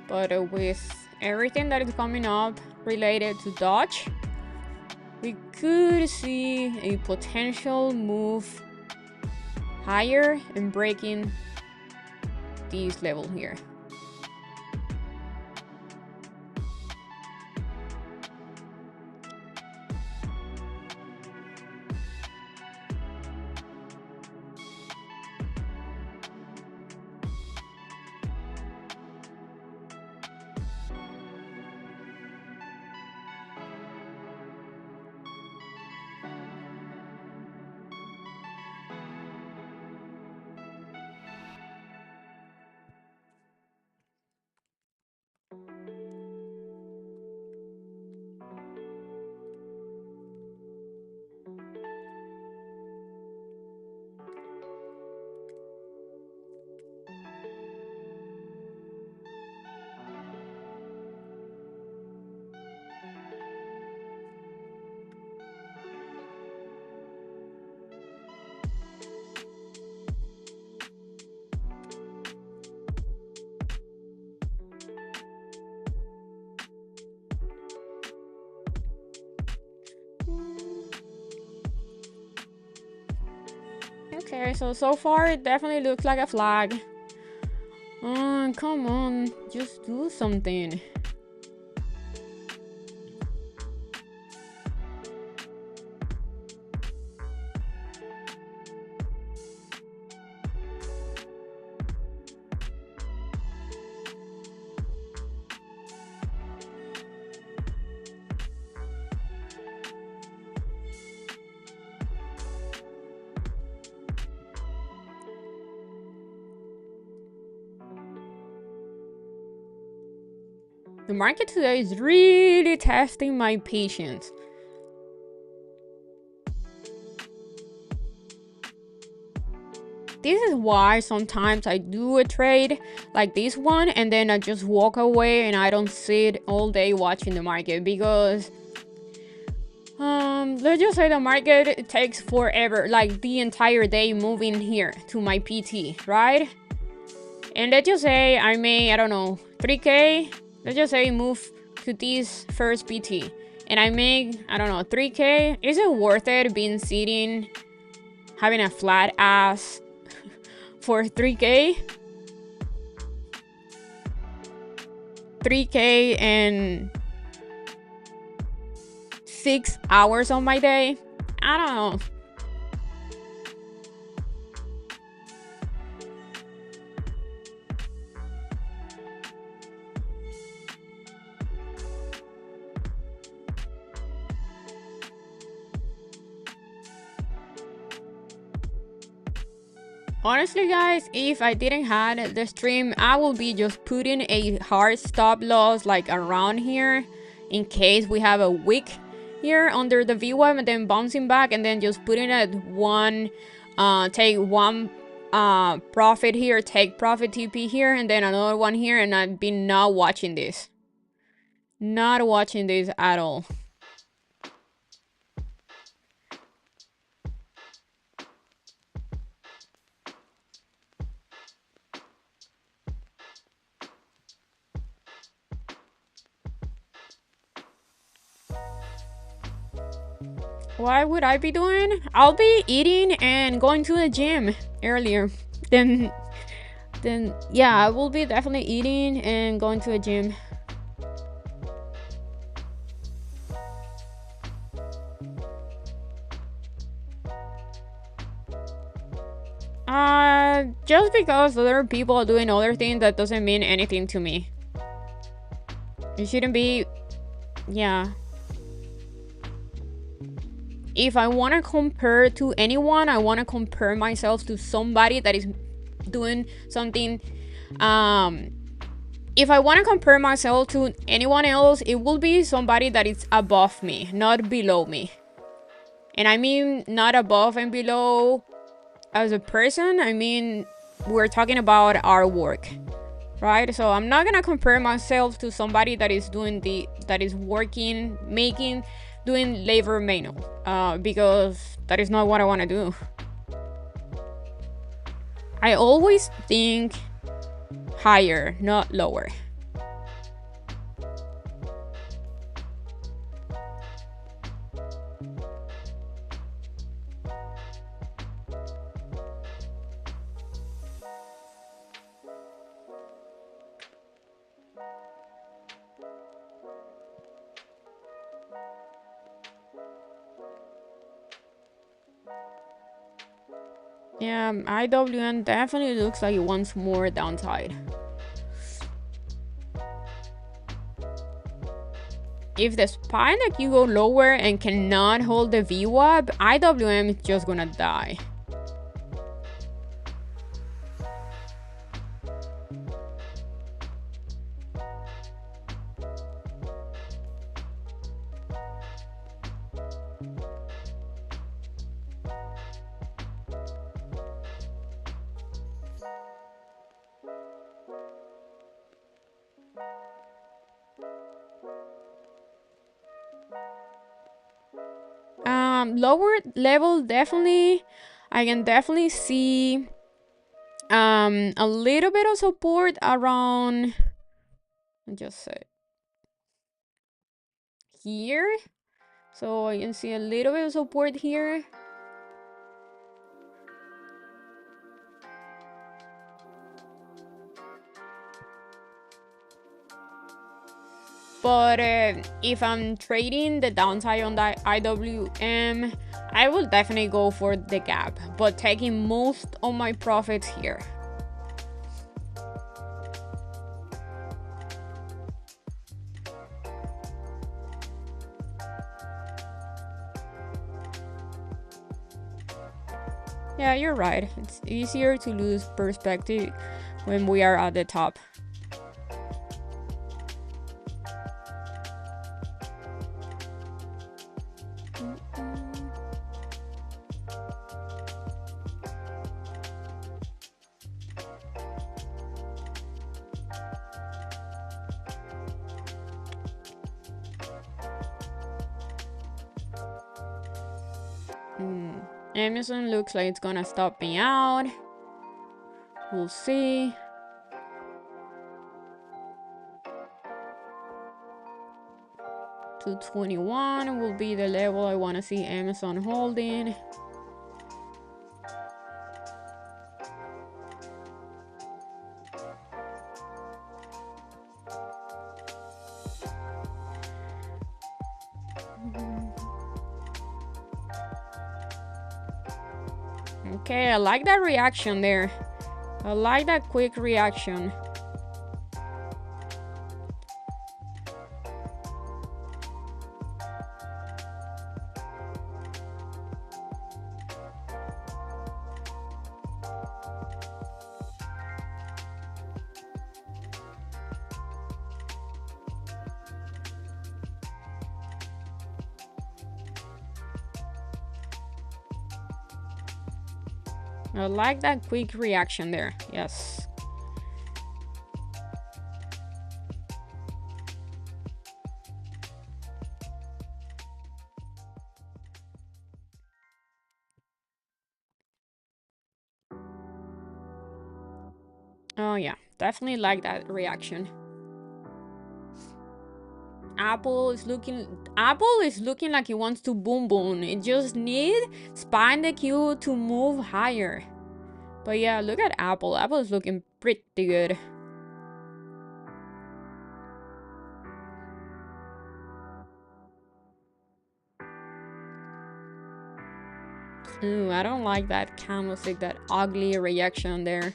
But with everything that is coming up related to Dodge, we could see a potential move higher and breaking this level here. Okay, so far it definitely looks like a flag. Oh, come on, just do something. The market today is really testing my patience. This is why sometimes I do a trade like this one and then I just walk away and I don't sit all day watching the market, because let's just say the market takes forever, like the entire day moving here to my PT, right? And let's just say I may, I don't know, 3K. Let's just say move to this first PT and I make, I don't know, 3K. Is it worth it being sitting, having a flat ass for 3K? 3K and 6 hours on my day? I don't know. Honestly, guys, if I didn't have the stream, I will be just putting a hard stop loss like around here in case we have a wick here under the VWAP and then bouncing back, and then just putting it one, take one profit here, take profit TP here, and then another one here, and I've been not watching this. Not watching this at all. What would I be doing? I'll be eating and going to the gym earlier. Then yeah, I will be definitely eating and going to the gym. Just because other people are doing other things, that doesn't mean anything to me. It shouldn't be, yeah. If I want to compare to anyone, I want to compare myself to somebody that is doing something. If I want to compare myself to anyone else, it will be somebody that is above me, not below me. And I mean not above and below as a person. I mean we're talking about our work, right? So I'm not gonna compare myself to somebody that is doing that is working, doing labor manual, because that is not what I want to do. I always think higher, not lower. Yeah, IWN definitely looks like it wants more downside. If the spine that you go lower and cannot hold the VWAP, IWM is just gonna die. Lower level, definitely I can definitely see a little bit of support around, just say here. So I can see a little bit of support here. But if I'm trading the downside on that IWM, I will definitely go for the gap, but taking most of my profits here. Yeah, you're right. It's easier to lose perspective when we are at the top. Amazon looks like it's gonna stop me out. We'll see. $221 will be the level I want to see Amazon holding. Okay, I like that reaction there. I like that quick reaction. I like that quick reaction there. Yes. Oh yeah, definitely like that reaction. Apple is looking like it wants to boom boom. It just need spine the Q to move higher. But yeah, look at Apple. Apple is looking pretty good. Ooh, I don't like that candlestick, that ugly reaction there.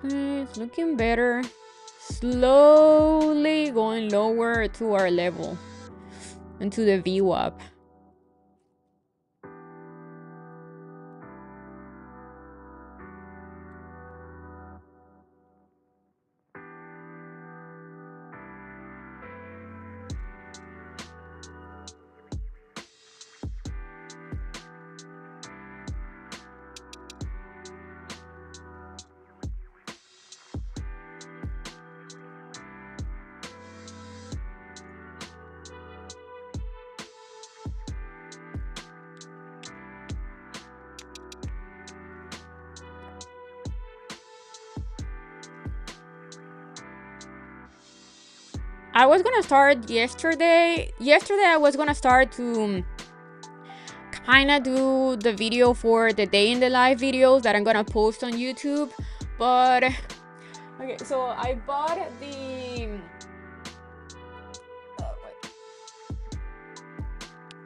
It's looking better. Slowly going lower to our level. Into the VWAP. I was gonna start yesterday. Yesterday I was gonna start to kind of do the video for the day in the life videos that I'm gonna post on YouTube. But okay, so I bought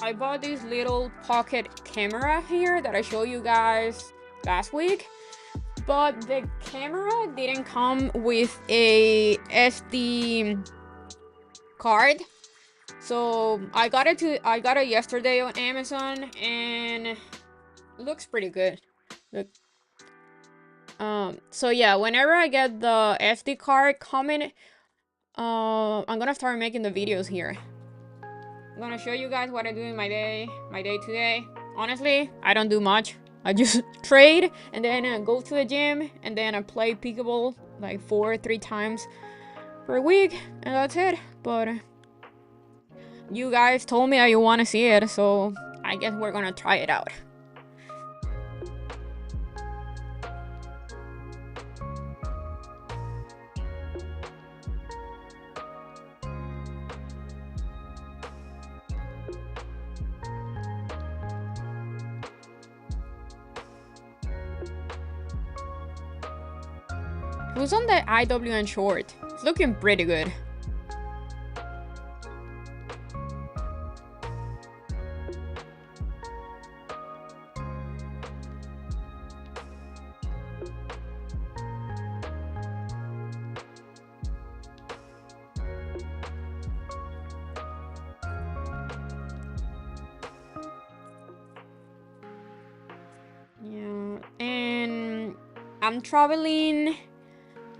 I bought this little pocket camera here that I showed you guys last week. But the camera didn't come with a SD card, so I got it yesterday on Amazon, and it looks pretty good. Look, so yeah, whenever I get the SD card coming, I'm gonna start making the videos here. I'm gonna show you guys what I do in my day today. Honestly, I don't do much. I just trade, and then I go to the gym, and then I play pickleball like 3 times per week, and that's it. But you guys told me that you want to see it, so I guess we're gonna try it out. Who's on the IWN short? It's looking pretty good. Yeah, and I'm traveling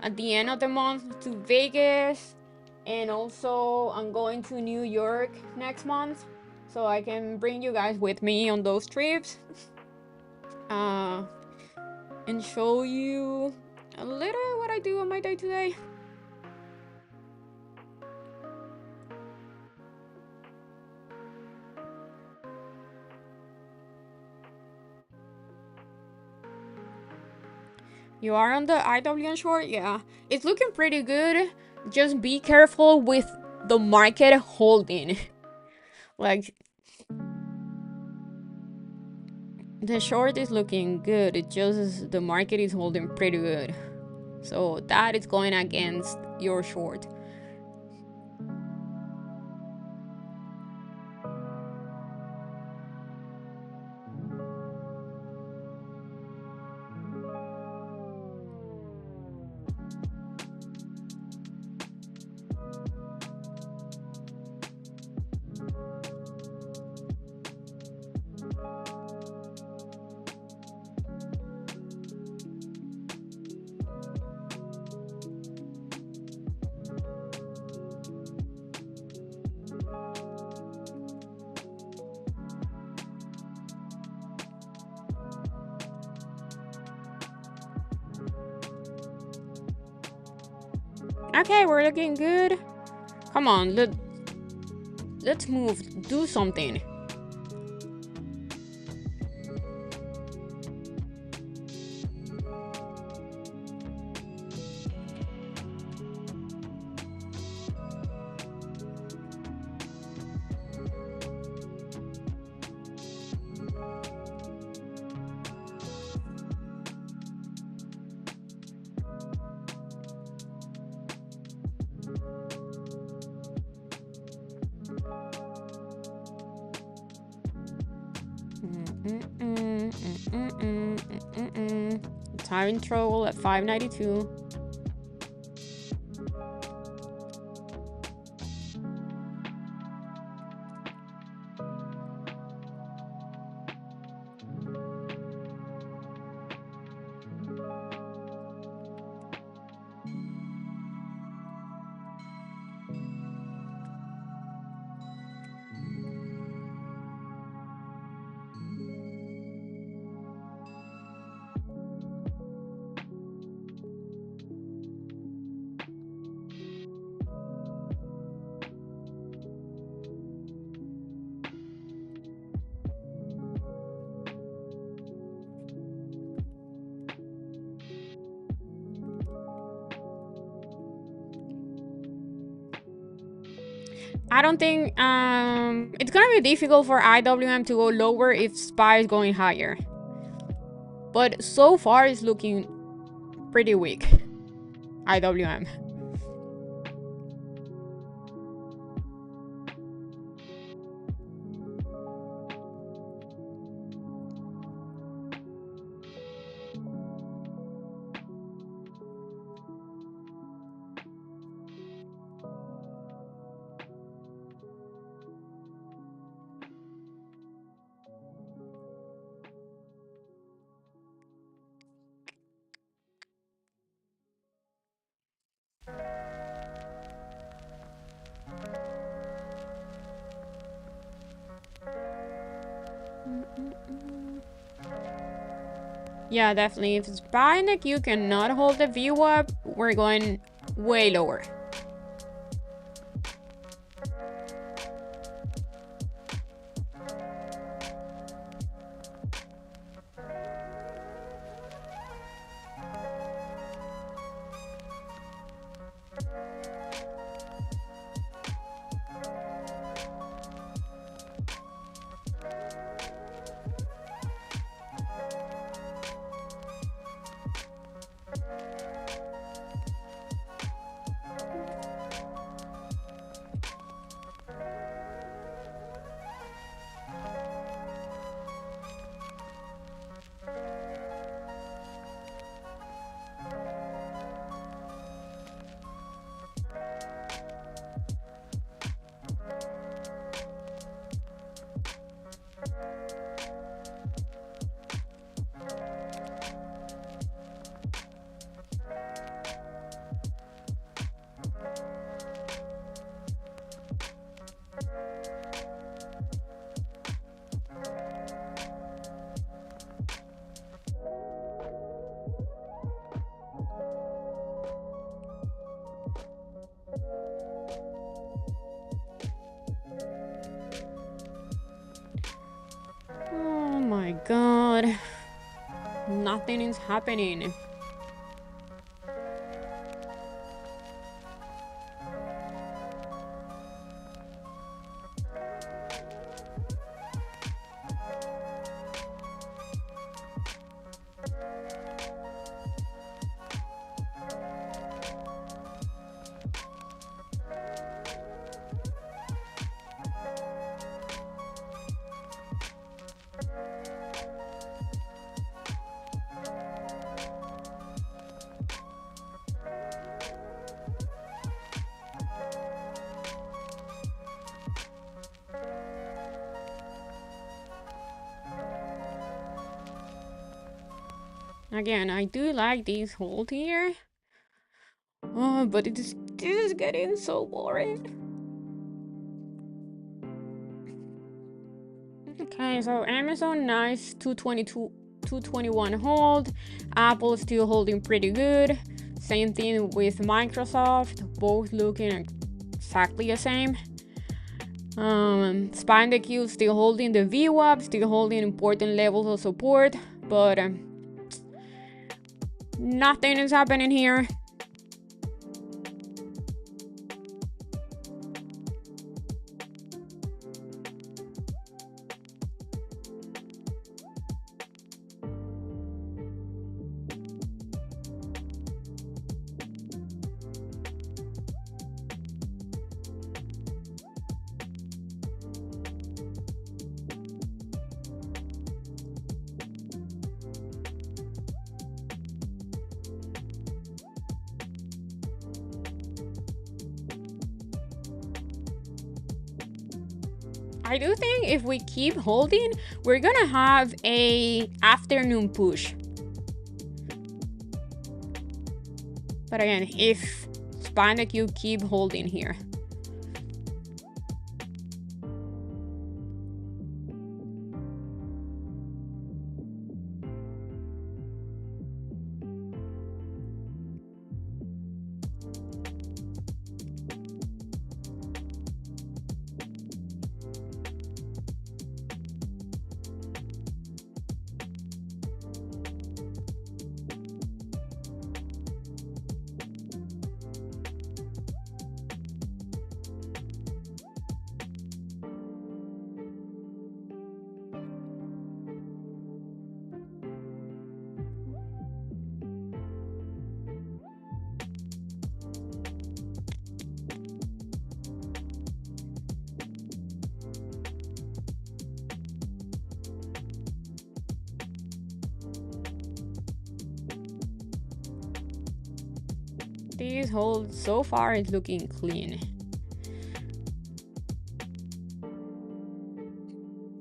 at the end of the month to Vegas, and also I'm going to New York next month, so I can bring you guys with me on those trips, and show you a little what I do on my day today. You are on the IWN short? Yeah, it's looking pretty good. Just be careful with the market holding. Like, the short is looking good. It just, the market is holding pretty good. So that is going against your short. Okay, we're looking good. Come on, let's move. Do something. Time in trouble at 592. I don't think it's gonna be difficult for IWM to go lower if SPY is going higher. But so far it's looking pretty weak. IWM. Yeah, definitely. If it's SPY and the Q cannot hold the view up, we're going way lower. Oh my god. Nothing is happening. Again, I do like this hold here. Oh, but this is getting so boring. Okay, so Amazon, nice 222, 221 hold. Apple still holding pretty good. Same thing with Microsoft, both looking exactly the same. SPY and the Q still holding the VWAP, still holding important levels of support, but nothing is happening here. I do think if we keep holding, we're gonna have a afternoon push. But again, if SPY and the Q keep holding here. This hold so far is looking clean.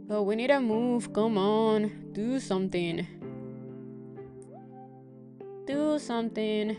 But we need a move. Come on. Do something. Do something.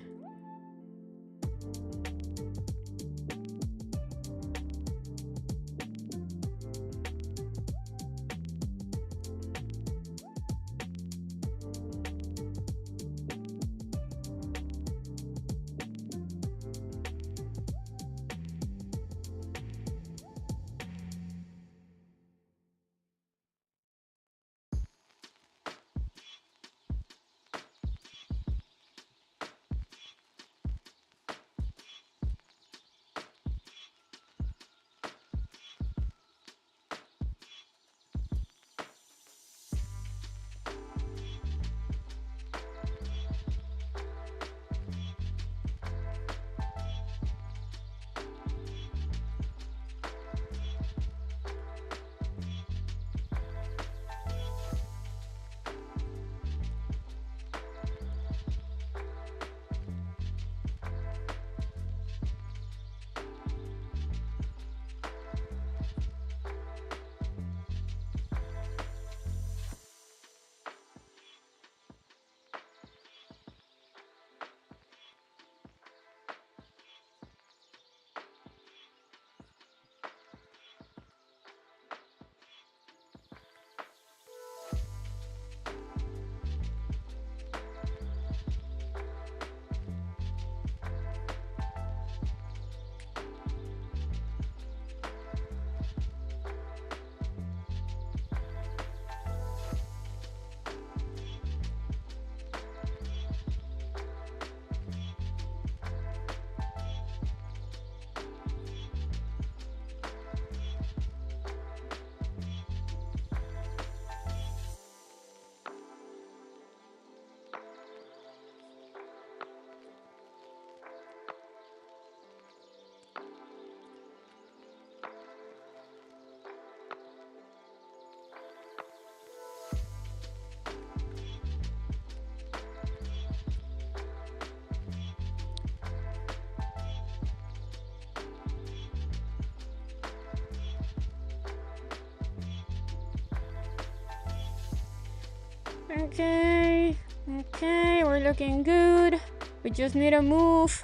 Okay, we're looking good. We just need a move.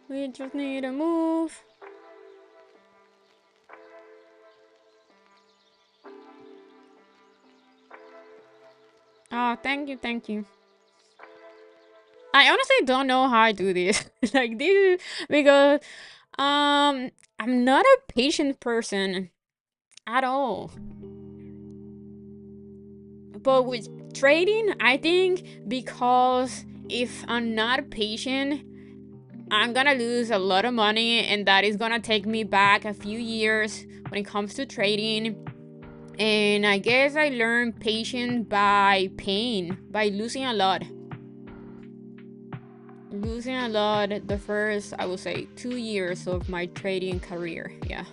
We just need a move. Oh, thank you. I honestly don't know how I do this. Like this is because I'm not a patient person at all. But with trading, I think because if I'm not patient, I'm gonna lose a lot of money, and that is gonna take me back a few years when it comes to trading. And I guess I learned patience by pain, by losing a lot. Losing a lot the first, I would say, 2 years of my trading career. Yeah.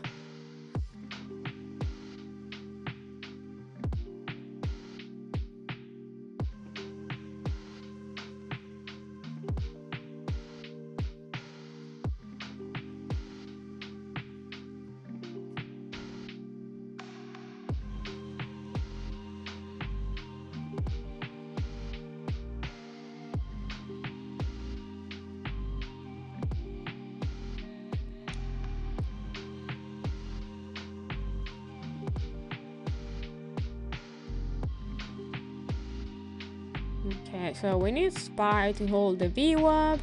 Okay, so we need SPY to hold the VWAP.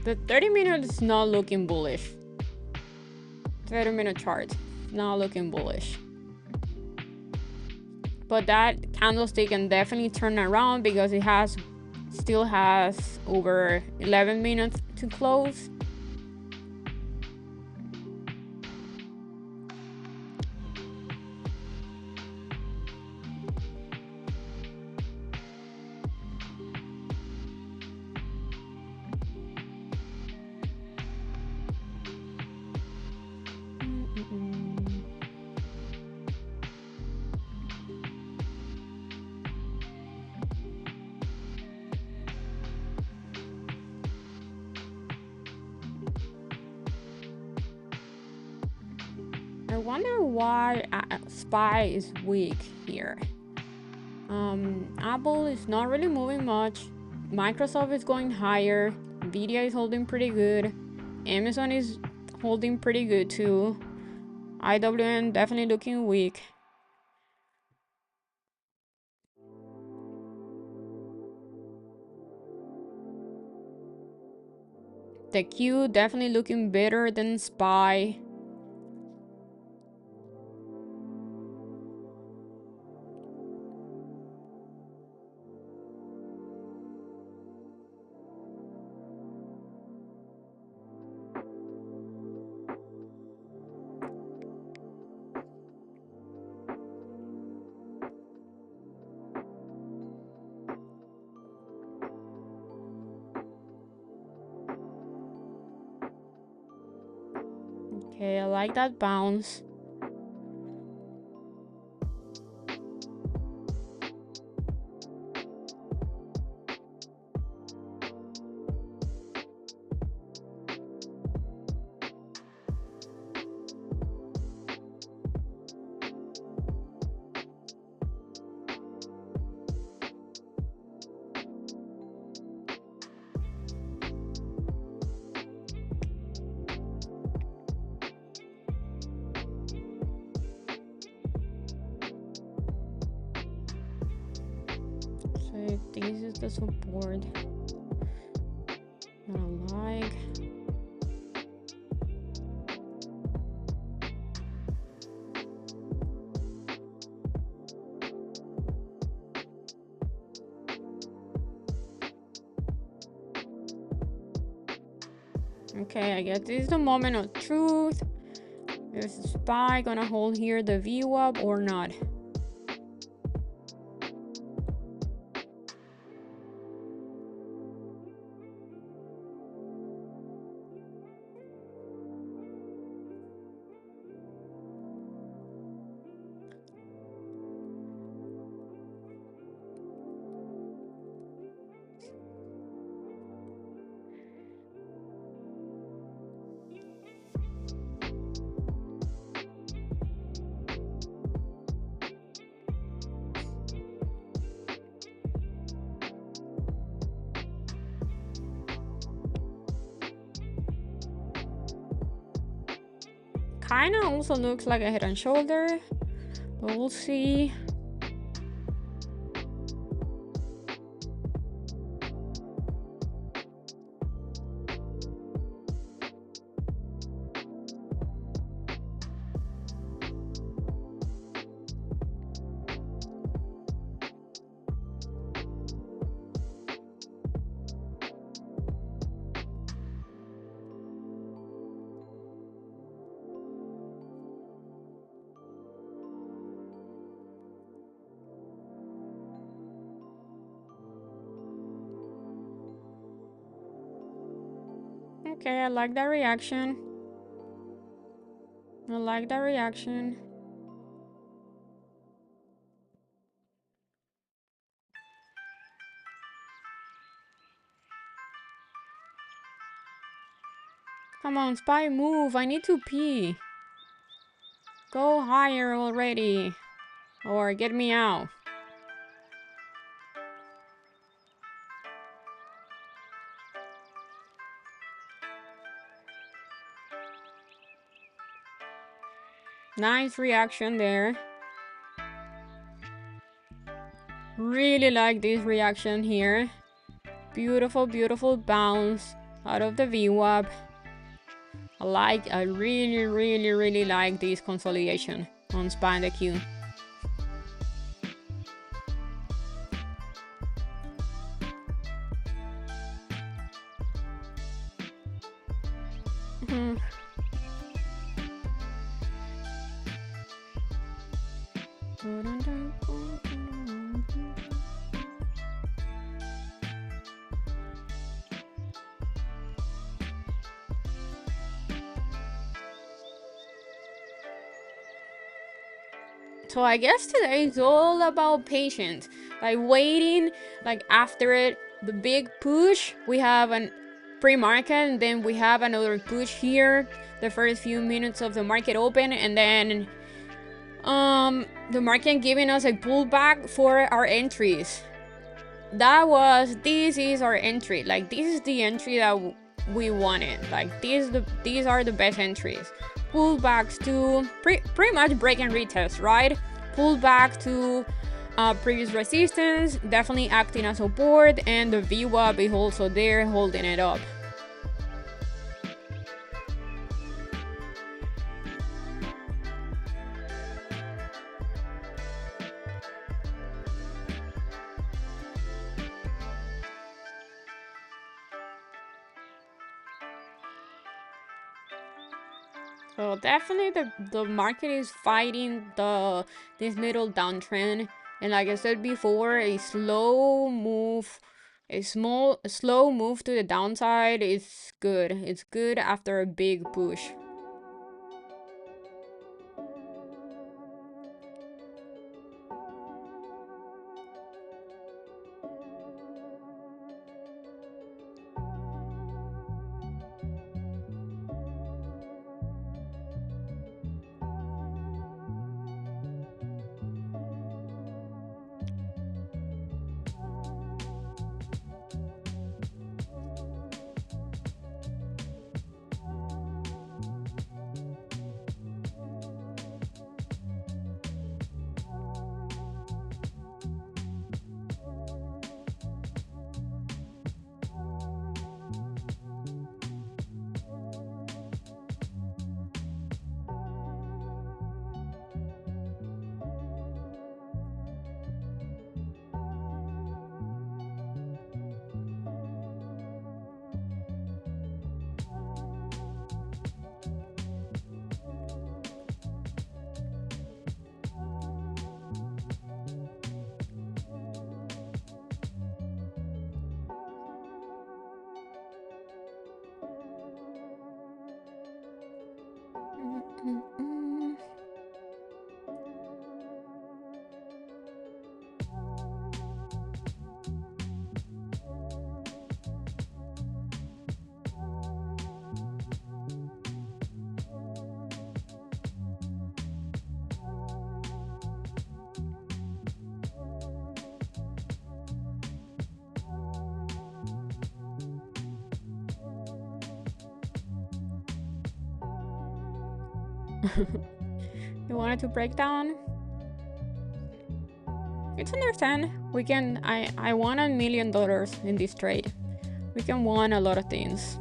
The 30-minute is not looking bullish. 30-minute chart not looking bullish. But that candlestick and definitely turn around because it still has over 11 minutes to close. I wonder why SPY is weak here. Apple is not really moving much. Microsoft is going higher. Nvidia is holding pretty good. Amazon is holding pretty good too. IWM definitely looking weak. The Q definitely looking better than SPY. Okay, I like that bounce. So this is the support that I like. Okay, I guess this is the moment of truth. Is SPY gonna hold here the VWAP or not? Kinda also looks like a head and shoulder, but we'll see. Okay, I like that reaction. I like that reaction. Come on, SPY, move. I need to pee. Go higher already. Or get me out. Nice reaction there. Really like this reaction here. Beautiful, beautiful bounce out of the VWAP. I really like this consolidation on SPY and the Q. Mhm. So I guess today is all about patience, like waiting, like after it, the big push, we have an pre-market, and then we have another push here, the first few minutes of the market open, and then the market giving us a pullback for our entries. This is our entry, like this is the entry that we wanted, like these are the best entries. Pullbacks to pretty much break and retest, right? Pullback to previous resistance, definitely acting as support, and the VWAP is also there holding it up. So definitely the market is fighting this little downtrend, and like I said before, a slow move to the downside is good. It's good after a big push. You wanted to break down? It's understand. We can. I won $1 million in this trade. We can win a lot of things.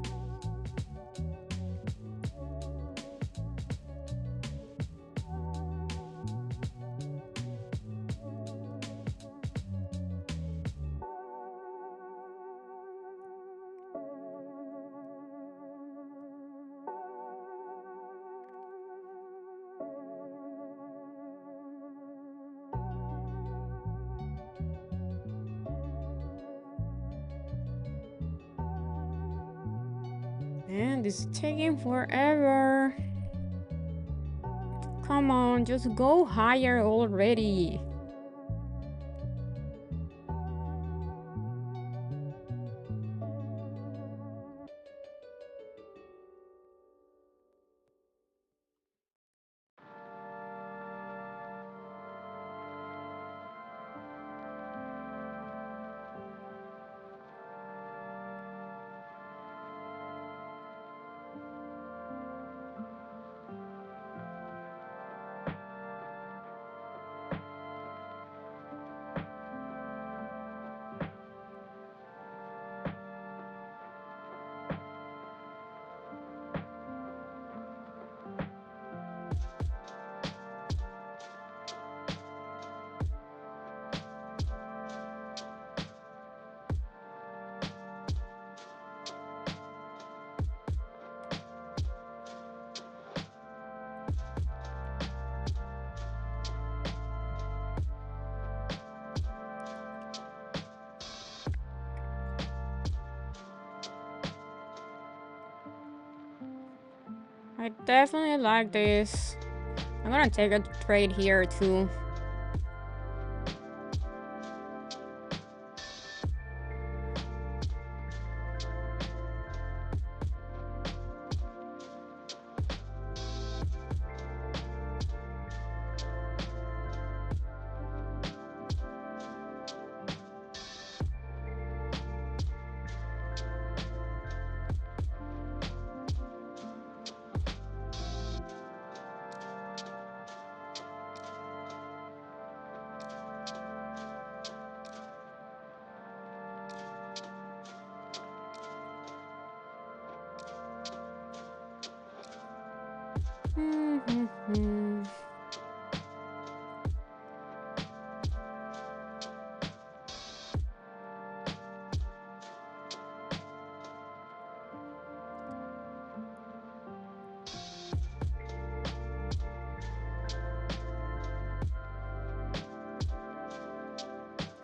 Man, this is taking forever. Come on, just go higher already. I definitely like this. I'm gonna take a trade here too.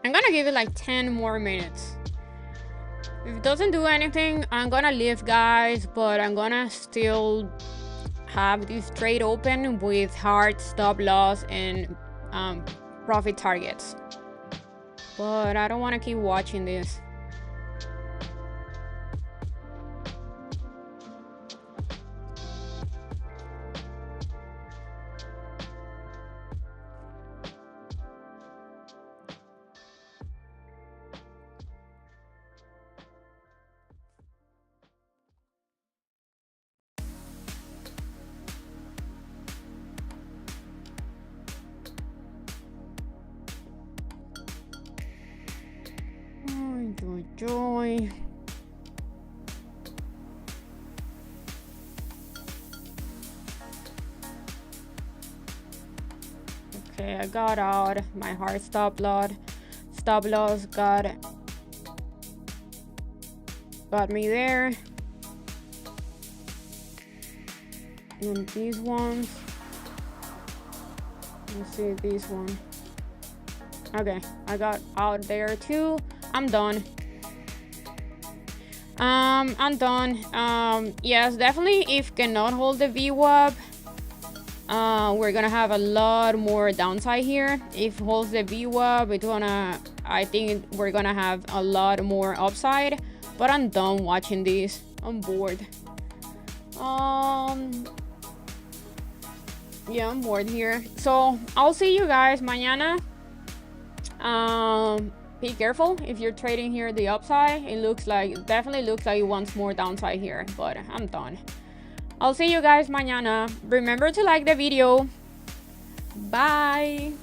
I'm gonna give it like 10 more minutes. If it doesn't do anything, I'm gonna leave, guys, but I'm gonna still have this trade open with hard stop loss and profit targets. But I don't want to keep watching this. Joy. Okay, I got out my hard stop loss got me there. And these ones, let's see this one. Okay, I got out there too. I'm done. I'm done. Yes, definitely if cannot hold the VWAP, we're gonna have a lot more downside here. If holds the VWAP, I think we're gonna have a lot more upside, but I'm done watching this. I'm bored. Yeah, I'm bored here. So I'll see you guys mañana. Be careful if you're trading here the upside. Definitely looks like it wants more downside here, but I'm done. I'll see you guys mañana. Remember to like the video. Bye.